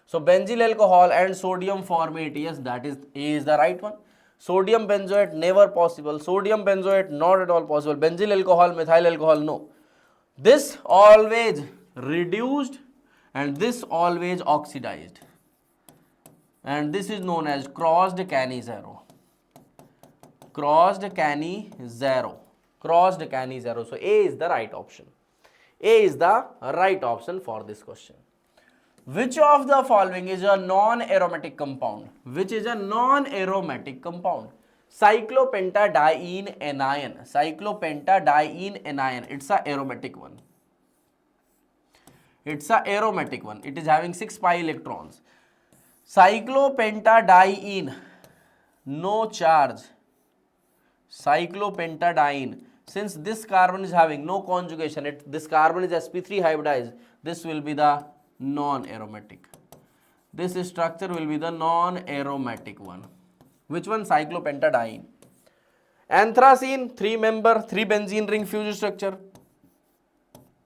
So benzyl alcohol and sodium formate, yes, that is A is the right one. Sodium benzoate, never possible. Sodium benzoate, not at all possible. Benzyl alcohol, methyl alcohol, no. This always reduced and this always oxidized. And this is known as crossed Cannizzaro. So A is the right option. A is the right option for this question. Which of the following is a non-aromatic compound? cyclopentadiene anion. Cyclopentadiene anion. It's a aromatic one. It's a aromatic one. It is having 6 pi electrons. Cyclopentadiene, no charge. Cyclopentadiene. Since this carbon is having no conjugation, this carbon is sp3 hybridized, this will be the non-aromatic. This structure will be the non-aromatic one. Which one? Cyclopentadiene. Anthracene, 3 member, 3 benzene ring fused structure.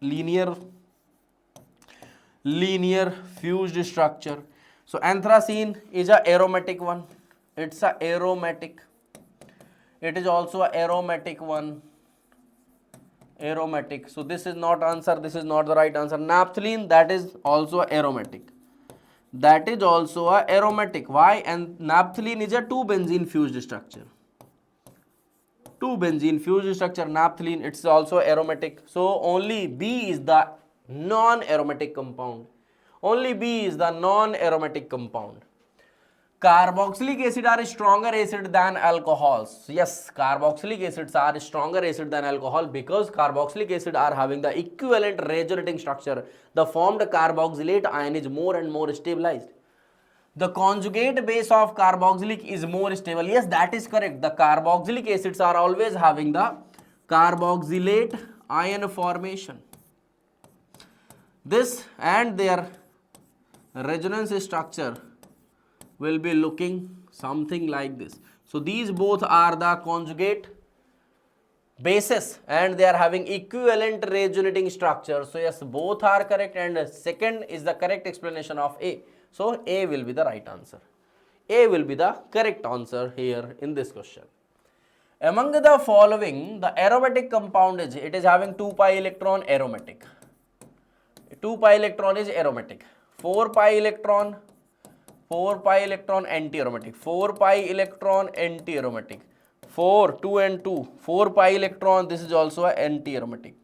Linear fused structure. So anthracene is a aromatic one. It's a aromatic. It is also a aromatic one. Aromatic. So this is not answer. This is not the right answer. Naphthalene, that is also aromatic. That is also a aromatic. Why? And naphthalene is a 2 benzene fused structure. 2 benzene fused structure. Naphthalene, it's also aromatic. So only B is the non-aromatic compound. Only B is the non-aromatic compound. Carboxylic acid are stronger acid than alcohols. Yes, carboxylic acids are stronger acid than alcohol because carboxylic acid are having the equivalent resonating structure. The formed carboxylate ion is more and more stabilized. The conjugate base of carboxylic is more stable. Yes, that is correct. The carboxylic acids are always having the carboxylate ion formation. This and their resonance structure will be looking something like this. So these both are the conjugate bases and they are having equivalent resonating structure. So yes, both are correct and second is the correct explanation of A. So A will be the right answer. A will be the correct answer here in this question. Among the following, the aromatic compound is, it is having 2 pi electron aromatic. 2 pi electron is aromatic. 4 pi electron anti-aromatic. 4 pi electron anti-aromatic. 4, 2 and 2. 4 pi electron, this is also an anti-aromatic.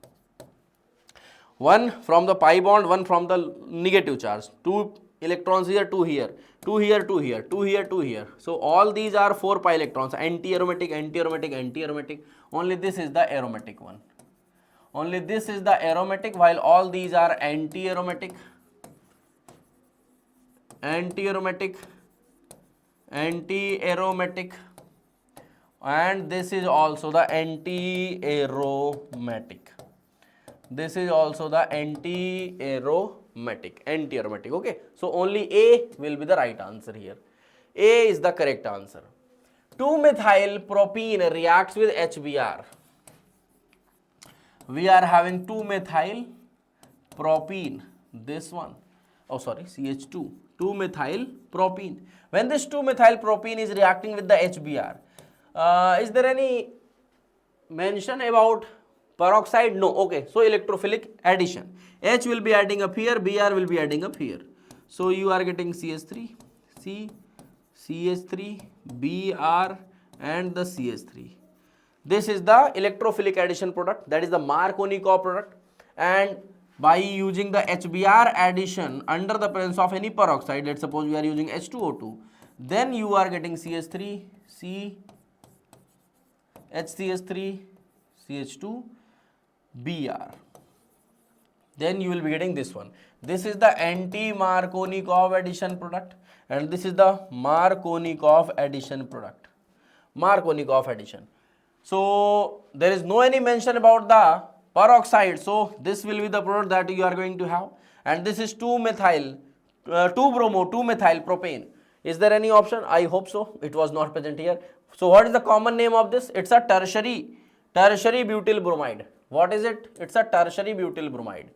One from the pi bond, one from the negative charge. 2 electrons here, 2 here. 2 here, 2 here. 2 here, 2 here. So all these are 4 pi electrons. Anti-aromatic, anti-aromatic, anti-aromatic. Only this is the aromatic one. Only this is the aromatic while all these are anti-aromatic. Anti-aromatic, anti-aromatic, and this is also the anti-aromatic. This is also the anti-aromatic, anti-aromatic. Okay, so only A will be the right answer here. A is the correct answer. 2-methyl propene reacts with HBr. We are having 2-methyl propene. This one. Oh, sorry, CH2. 2-methyl propene. When this 2-methyl propene is reacting with the HBr, is there any mention about peroxide? No. Okay, so electrophilic addition. H will be adding up here, Br will be adding up here. So you are getting CH3, C, CH3, Br and the CH3. This is the electrophilic addition product, that is the Markovnikov product, and by using the HBr addition under the presence of any peroxide, let's suppose we are using H2O2, then you are getting CH3, C, HCH3, CH2, Br. Then you will be getting this one. This is the anti-Markovnikov addition product and this is the Markovnikov addition product. Markovnikov addition. So there is no any mention about the peroxide, so this will be the product that you are going to have, and this is 2-methyl, 2-bromo, 2-methyl propane. Is there any option? I hope so. It was not present here. So what is the common name of this? It's a tertiary butyl bromide. What is it? It's a tertiary butyl bromide.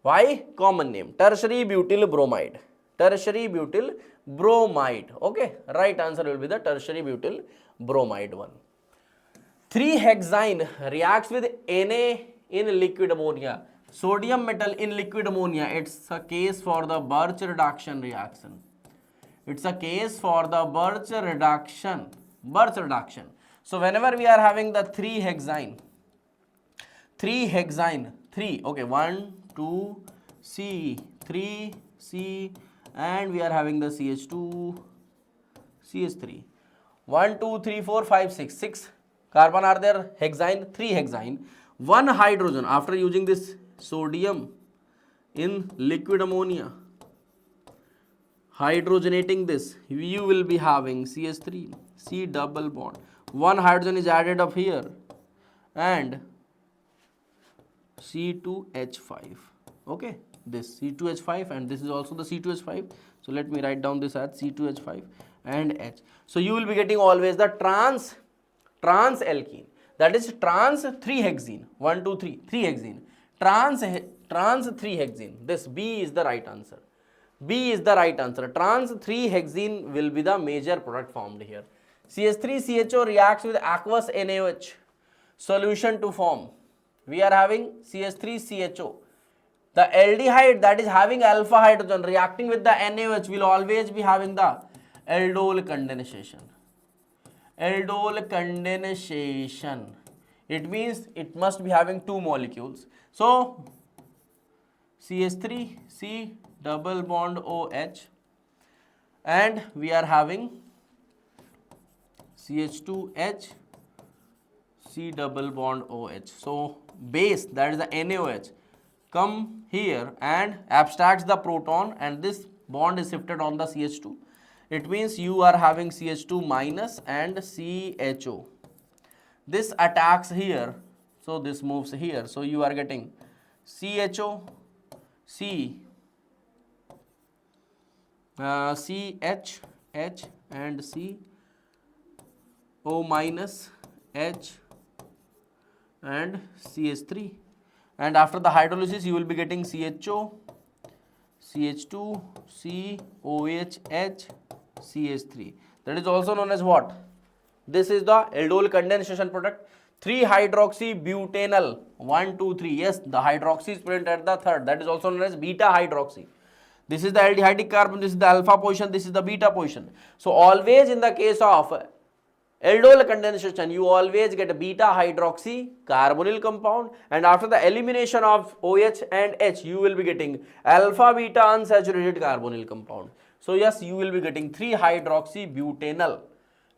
Why? Common name, tertiary butyl bromide. Tertiary butyl bromide. Okay, right answer will be the tertiary butyl bromide one. 3-hexyne reacts with Na in liquid ammonia. Sodium metal in liquid ammonia. It's a case for the Birch reduction reaction. It's a case for the Birch reduction. So whenever we are having the 3-hexyne, 3, okay, 1, 2, C, 3, C, and we are having the CH2, CH3. 1, 2, 3, 4, 5, 6. 6 carbon are there, hexane, 3 hexane, 1 hydrogen. After using this sodium in liquid ammonia, hydrogenating this, you will be having CH3, C double bond. 1 hydrogen is added up here and C2H5. Okay, this C2H5 and this is also the C2H5. So let me write down this as C2H5 and H. So you will be getting always the trans alkene, that is trans 3 hexene. 1, 2, 3, 3 hexene. Trans 3 hexene. This B is the right answer. B is the right answer. Trans 3 hexene will be the major product formed here. CH3CHO reacts with aqueous NaOH solution to form. We are having CH3CHO. The aldehyde that is having alpha hydrogen reacting with the NaOH will always be having the aldol condensation. Aldol condensation. It means it must be having 2 molecules. So CH3, C double bond OH, and we are having CH2H, C double bond OH. So base, that is the NaOH, come here and abstracts the proton, and this bond is shifted on the CH2. It means you are having CH2 minus and CHO. This attacks here, so this moves here. So you are getting CHO, CH, H and C, O minus, H and CH3. And after the hydrolysis, you will be getting CHO, CH2, C, OH, H, CH3. That is also known as what? This is the aldol condensation product. 3-hydroxybutanol. 1, 2, 3. Yes, the hydroxy is present at the third. That is also known as beta hydroxy. This is the aldehydic carbon. This is the alpha position. This is the beta position. So always in the case of aldol condensation, you always get a beta hydroxy carbonyl compound, and after the elimination of OH and H, you will be getting alpha beta unsaturated carbonyl compound. So yes, you will be getting 3-hydroxybutanol,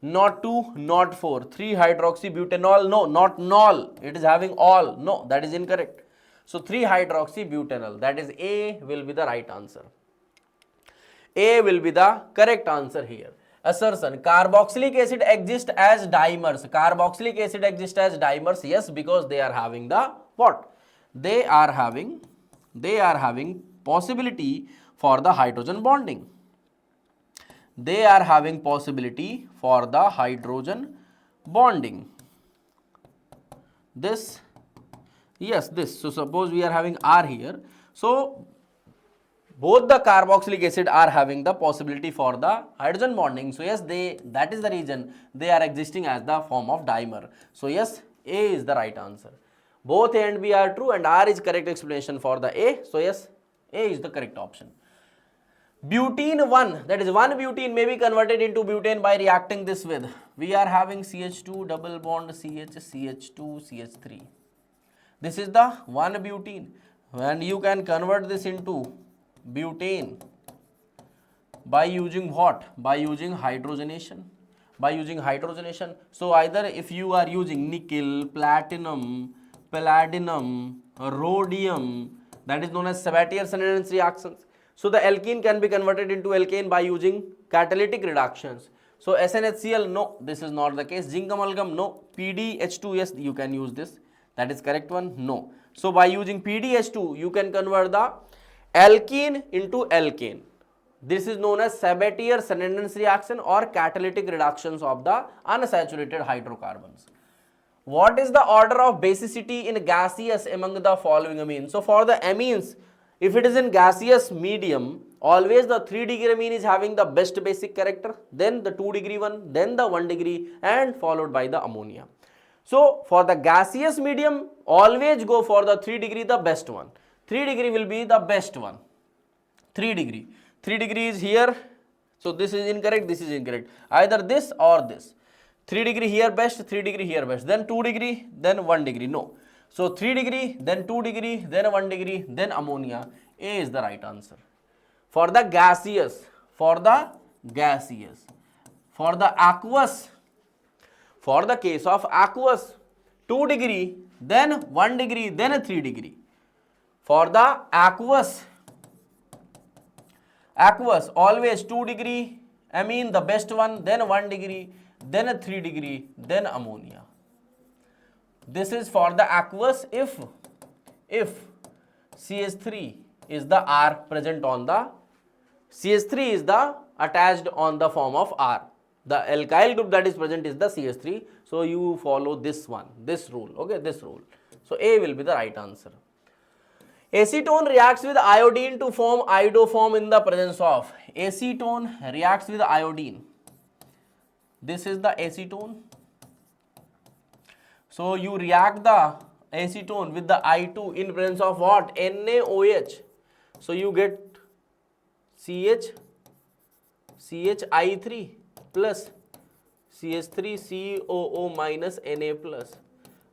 not 2, not 4. 3-hydroxybutanol, no, not nol. It is having all. No, that is incorrect. So 3-hydroxybutanol, that is A will be the right answer. A will be the correct answer here. Assertion: carboxylic acid exists as dimers. Carboxylic acid exists as dimers. Yes, because they are having the what? They are having possibility for the hydrogen bonding. They are having possibility for the hydrogen bonding. This, yes, this. So suppose we are having R here. So both the carboxylic acid are having the possibility for the hydrogen bonding. So yes, that is the reason they are existing as the form of dimer. So yes, A is the right answer. Both A and B are true, and R is correct explanation for the A. So yes, A is the correct option. Butene 1, that is 1 butene may be converted into butane by reacting this with. We are having CH2 double bond CH, CH2, CH3. This is the 1 butene, and you can convert this into butane by using what? By using hydrogenation. By using hydrogenation. So either if you are using nickel, platinum, palladium, rhodium, that is known as Sabatier-Sanders reactions. So the alkene can be converted into alkane by using catalytic reductions. So SnHCl, no, this is not the case. Zinc amalgam, no. PdH2, yes, you can use this. That is correct one, no. So by using PdH2, you can convert the alkene into alkane. This is known as Sabatier-Sanders reaction or catalytic reductions of the unsaturated hydrocarbons. What is the order of basicity in gaseous among the following amines? So for the amines, if it is in gaseous medium, always the 3-degree amine is having the best basic character, then the 2-degree one, then the 1-degree, and followed by the ammonia. So for the gaseous medium, always go for the 3-degree, the best one. 3-degree will be the best one. 3-degree. 3-degree is here. So this is incorrect, this is incorrect. Either this or this. 3-degree here best, 3-degree here best. Then 2-degree, then 1-degree. No. So 3-degree, then 2-degree, then 1-degree, then ammonia. A is the right answer. For the gaseous, for the aqueous, For the case of aqueous, 2 degree, then 1 degree, then 3 degree. For the aqueous always 2 degree, amine the best one, then 1 degree, then 3 degree, then ammonia. This is for the aqueous if CH3 is the R present on the, CH3 is the attached on the form of R. The alkyl group that is present is the CH3. So you follow this one, this rule, okay, this rule. So A will be the right answer. Acetone reacts with iodine to form iodoform in the presence of. Acetone reacts with iodine. This is the acetone. So you react the acetone with the I2 in presence of what? NaOH. So you get CHI3 plus CH3COO minus Na plus.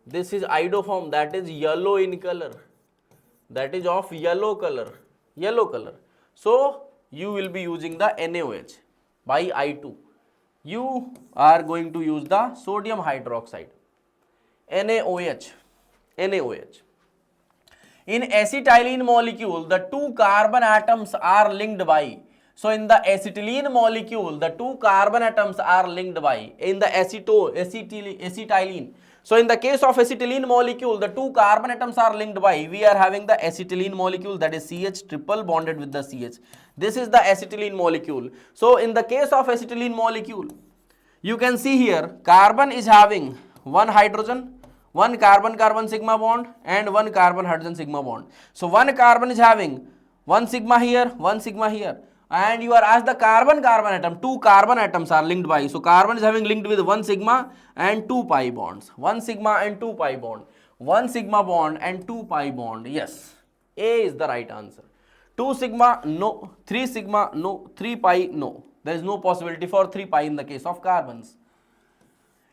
This is iodoform, that is yellow in color. That is of yellow color. So you will be using the NaOH by I2. You are going to use the sodium hydroxide, NaOH. In acetylene molecule, the 2 carbon atoms are linked by. So in the acetylene molecule, the 2 carbon atoms are linked by. In the acetylene. So in the case of acetylene molecule, the 2 carbon atoms are linked by. We are having the acetylene molecule, that is CH triple bonded with the CH. This is the acetylene molecule. So in the case of acetylene molecule, you can see here carbon is having 1 hydrogen, 1 carbon-carbon sigma bond and 1 carbon-hydrogen sigma bond. So 1 carbon is having 1 sigma here, 1 sigma here. And you are asked the carbon-carbon atom, 2 carbon atoms are linked by. So carbon is having linked with 1 sigma and 2 pi bonds. 1 sigma and 2 pi bond. 1 sigma bond and 2 pi bond. Yes, A is the right answer. 2 sigma, no. 3 sigma, no. 3 pi, no. There is no possibility for 3 pi in the case of carbons.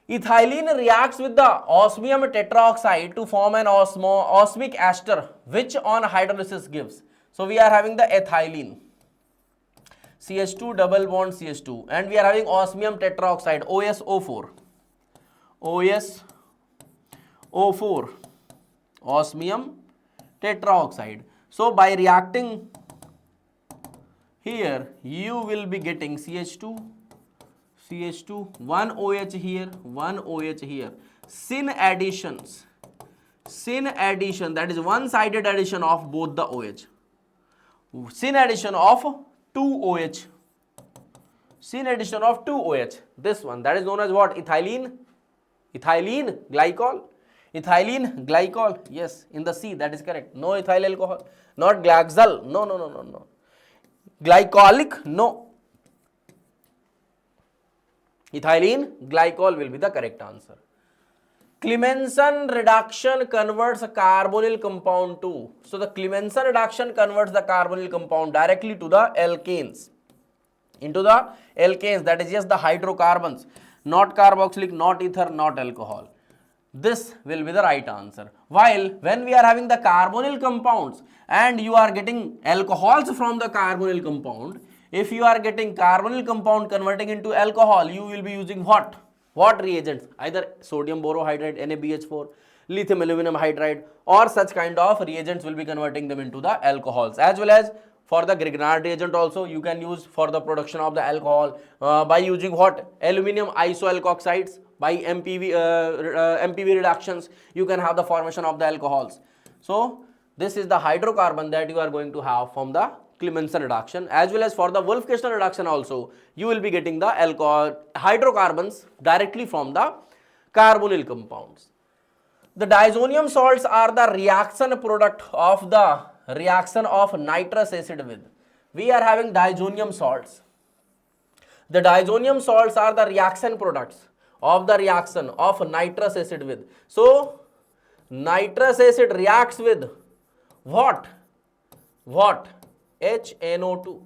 Ethylene reacts with the osmium tetroxide to form an osmic ester, which on hydrolysis gives. So we are having the ethylene. CH2 double bond CH2 and we are having osmium tetroxide OSO4, osmium tetroxide. So by reacting here, you will be getting CH2, 1 OH here, 1 OH here. Syn addition, that is one-sided addition of both the OH. Syn addition of 2 OH. Syn addition of 2 OH. This one, that is known as what? Ethylene glycol. Ethylene glycol. Yes, in the C, that is correct. No ethyl alcohol. Not Glaxol. No. Glycolic. No. Ethylene glycol will be the correct answer. Clemenson reduction converts a carbonyl compound to. So the Clemenson reduction converts the carbonyl compound directly to the alkanes. Into the alkanes, that is just the hydrocarbons. Not carboxylic, not ether, not alcohol. This will be the right answer. While when we are having the carbonyl compounds and you are getting alcohols from the carbonyl compound, if you are getting carbonyl compound converting into alcohol, you will be using what? What reagents? Either sodium borohydride, NaBH4, lithium aluminum hydride, or such kind of reagents will be converting them into the alcohols. As well as for the Grignard reagent also you can use for the production of the alcohol by using what? Aluminum isoalkoxides. By MPV reductions you can have the formation of the alcohols. So this is the hydrocarbon that you are going to have from the Clemenson reduction. As well as for the Wolff-Kishner reduction also you will be getting the hydrocarbons directly from the carbonyl compounds. The diazonium salts are the reaction product of the reaction of nitrous acid with. We are having diazonium salts. The diazonium salts are the reaction products of the reaction of nitrous acid with. So nitrous acid reacts with what? HNO2.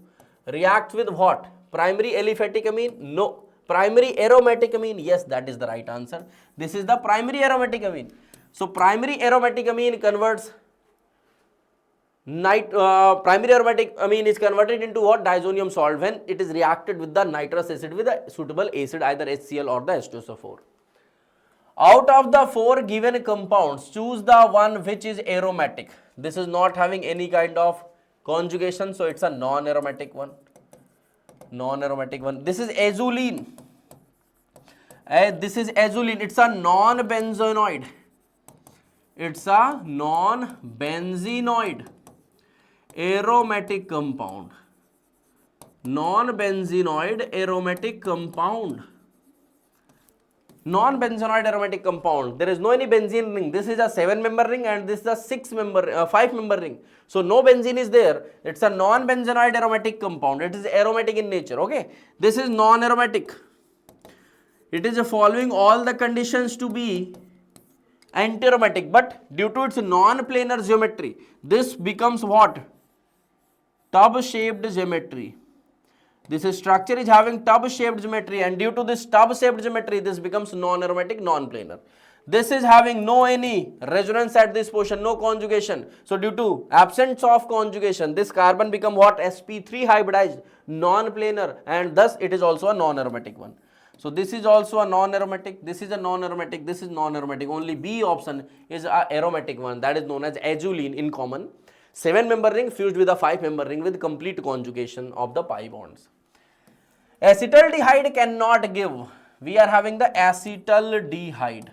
Reacts with what? Primary aliphatic amine? No. Primary aromatic amine? Yes, that is the right answer. This is the primary aromatic amine. So primary aromatic amine converts primary aromatic amine is converted into what? Diazonium salt when it is reacted with the nitrous acid with a suitable acid, either HCl or the H2SO4. Out of the 4 given compounds, choose the one which is aromatic. This is not having any kind of conjugation, so it's a non-aromatic one. Non-aromatic one. This is azulene. This is azulene. It's a non-benzenoid. It's a non-benzenoid aromatic compound. Non-benzenoid aromatic compound. Non-benzenoid aromatic compound. There is no any benzene ring. This is a 7-member ring and this is a 5-member ring. So no benzene is there. It's a non-benzenoid aromatic compound. It is aromatic in nature. Okay. This is non-aromatic. It is following all the conditions to be anti-aromatic, but due to its non-planar geometry, this becomes what? Tub-shaped geometry. This structure is having tub-shaped geometry, and due to this tub-shaped geometry, this becomes non-aromatic, non-planar. This is having no any resonance at this position, no conjugation. So due to absence of conjugation, this carbon become what? sp3 hybridized, non-planar, and thus it is also a non-aromatic one. So this is also a non-aromatic, this is a non-aromatic, this is non-aromatic. Only B option is a aromatic one, that is known as azulene in common. 7-member ring fused with a 5-member ring with complete conjugation of the pi bonds. Acetaldehyde cannot give. We are having the acetaldehyde.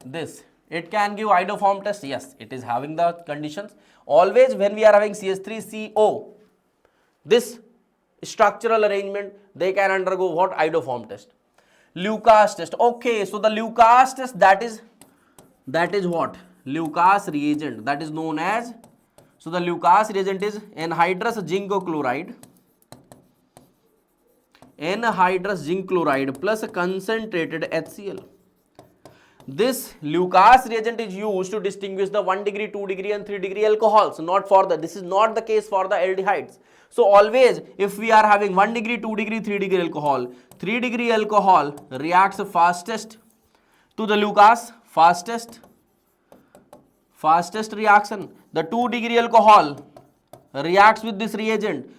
This, it can give iodoform test. Yes, it is having the conditions. Always when we are having CH3CO, this structural arrangement, they can undergo what? Iodoform test. Lucas test. Okay, so the Lucas test, that is what? Lucas reagent, that is known as, so the Lucas reagent is anhydrous zinc chloride. Anhydrous zinc chloride plus concentrated HCl. This Lucas reagent is used to distinguish the 1 degree, 2 degree and 3 degree alcohols, not for the, this is not the case for the aldehydes. So always if we are having 1 degree, 2 degree, 3 degree alcohol, 3 degree alcohol reacts fastest to the Lucas, fastest reaction. The 2 degree alcohol reacts with this reagent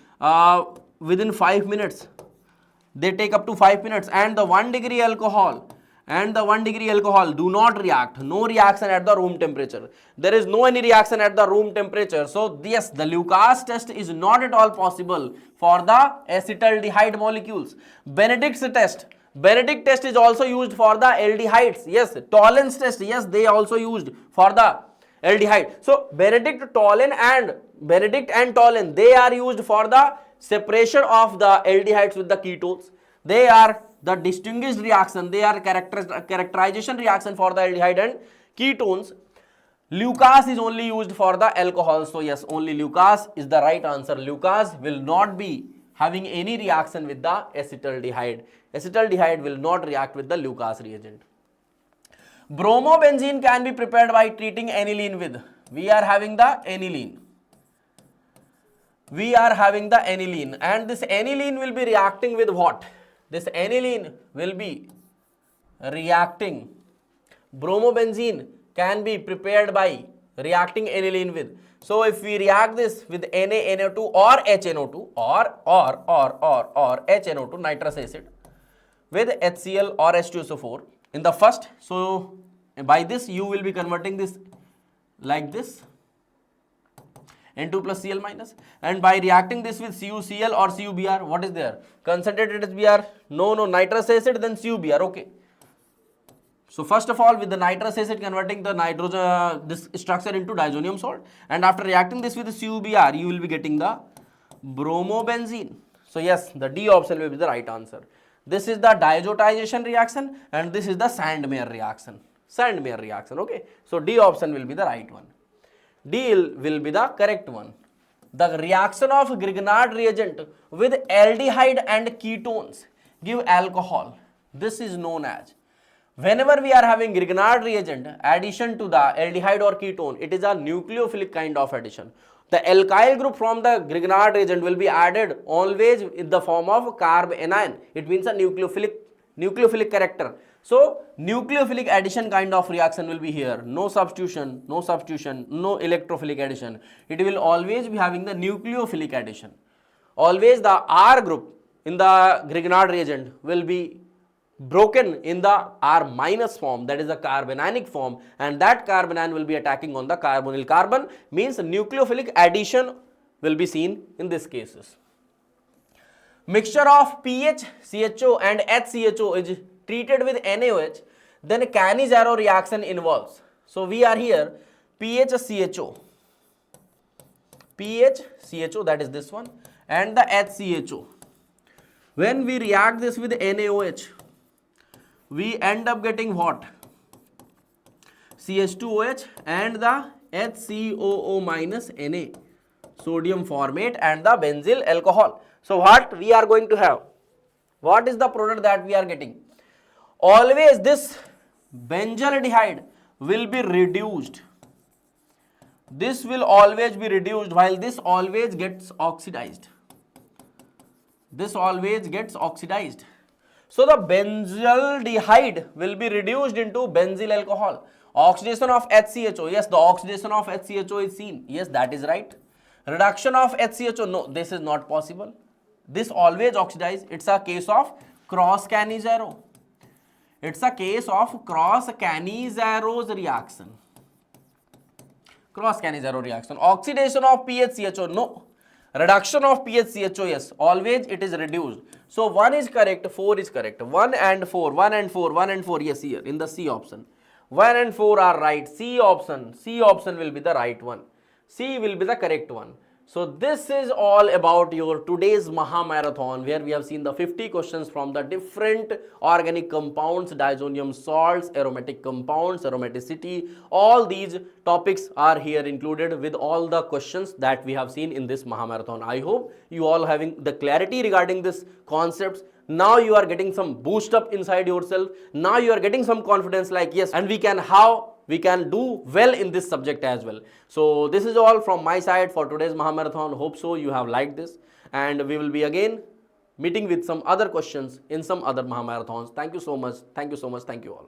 within 5 minutes. They take up to 5 minutes, and the 1 degree alcohol do not react. No reaction at the room temperature. There is no any reaction at the room temperature. So yes, the Lucas test is not at all possible for the acetaldehyde molecules. Benedict's test. Benedict test is also used for the aldehydes. Yes, Tollens test. Yes, they also used for the aldehyde. So Benedict and Tollens, they are used for the separation of the aldehydes with the ketones. They are the distinguished reaction, they are characterization reaction for the aldehyde and ketones. Lucas is only used for the alcohol. So yes, only Lucas is the right answer. Lucas will not be having any reaction with the acetaldehyde. Acetaldehyde will not react with the Lucas reagent. Bromobenzene can be prepared by treating aniline with. We are having the aniline. And this aniline will be reacting with what? This aniline will be reacting. Bromobenzene can be prepared by reacting aniline with. So if we react this with NaNO2 or HNO2 or HNO2, nitrous acid, with HCl or H2SO4 in the first, so by this you will be converting this like this, N2 plus Cl minus, and by reacting this with CuCl or CuBr, what is there? Concentrated HBr, no, nitrous acid, then CuBr, okay. So first of all, with the nitrous acid converting the nitrogen, this structure into diazonium salt, and after reacting this with the CuBr, you will be getting the bromobenzene. So yes, the D option will be the right answer. This is the diazotization reaction, and this is the Sandmeyer reaction. Okay. So D option will be the right one. D will be the correct one. The reaction of Grignard reagent with aldehyde and ketones give alcohol. This is known as, whenever we are having Grignard reagent addition to the aldehyde or ketone, it is a nucleophilic kind of addition. The alkyl group from the Grignard reagent will be added always in the form of carb anion. It means a nucleophilic character. So nucleophilic addition kind of reaction will be here. No substitution, no electrophilic addition. It will always be having the nucleophilic addition. Always the R group in the Grignard reagent will be broken in the R minus form, that is the carbanionic form, and that carbanion will be attacking on the carbonyl carbon, means nucleophilic addition will be seen in these cases. Mixture of pH CHO and HCHO is treated with NaOH, then Cannizzaro reaction involves. So we are here pH CHO, that is this one, and the HCHO. When we react this with NaOH, we end up getting what? CH2OH and the HCOO minus Na, sodium formate and the benzyl alcohol. So what we are going to have? What is the product that we are getting? Always this benzaldehyde will be reduced. This will always be reduced, while this always gets oxidized. This always gets oxidized. So the benzaldehyde will be reduced into benzyl alcohol. Oxidation of HCHO, yes, the oxidation of HCHO is seen. Yes, that is right. Reduction of HCHO, no, this is not possible. This always oxidize. It's a case of cross Cannizzaro. It's a case of cross Cannizzaro's reaction. Cross Cannizzaro reaction. Oxidation of PHCHO, no. Reduction of PHCHO, yes, always it is reduced. So 1 is correct, 4 is correct. 1 and 4, 1 and 4, 1 and 4, yes, here in the C option. 1 and 4 are right. C option will be the right one. C will be the correct one. So this is all about your today's Mahamarathon, where we have seen the 50 questions from the different organic compounds, diazonium salts, aromatic compounds, aromaticity. All these topics are here included with all the questions that we have seen in this Mahamarathon. I hope you all having the clarity regarding this concepts. Now you are getting some boost up inside yourself. Now you are getting some confidence like, yes, and we can do well in this subject as well. So this is all from my side for today's Mahamarathon. Hope so you have liked this, and we will be again meeting with some other questions in some other Mahamarathons. Thank you so much. Thank you so much. Thank you all.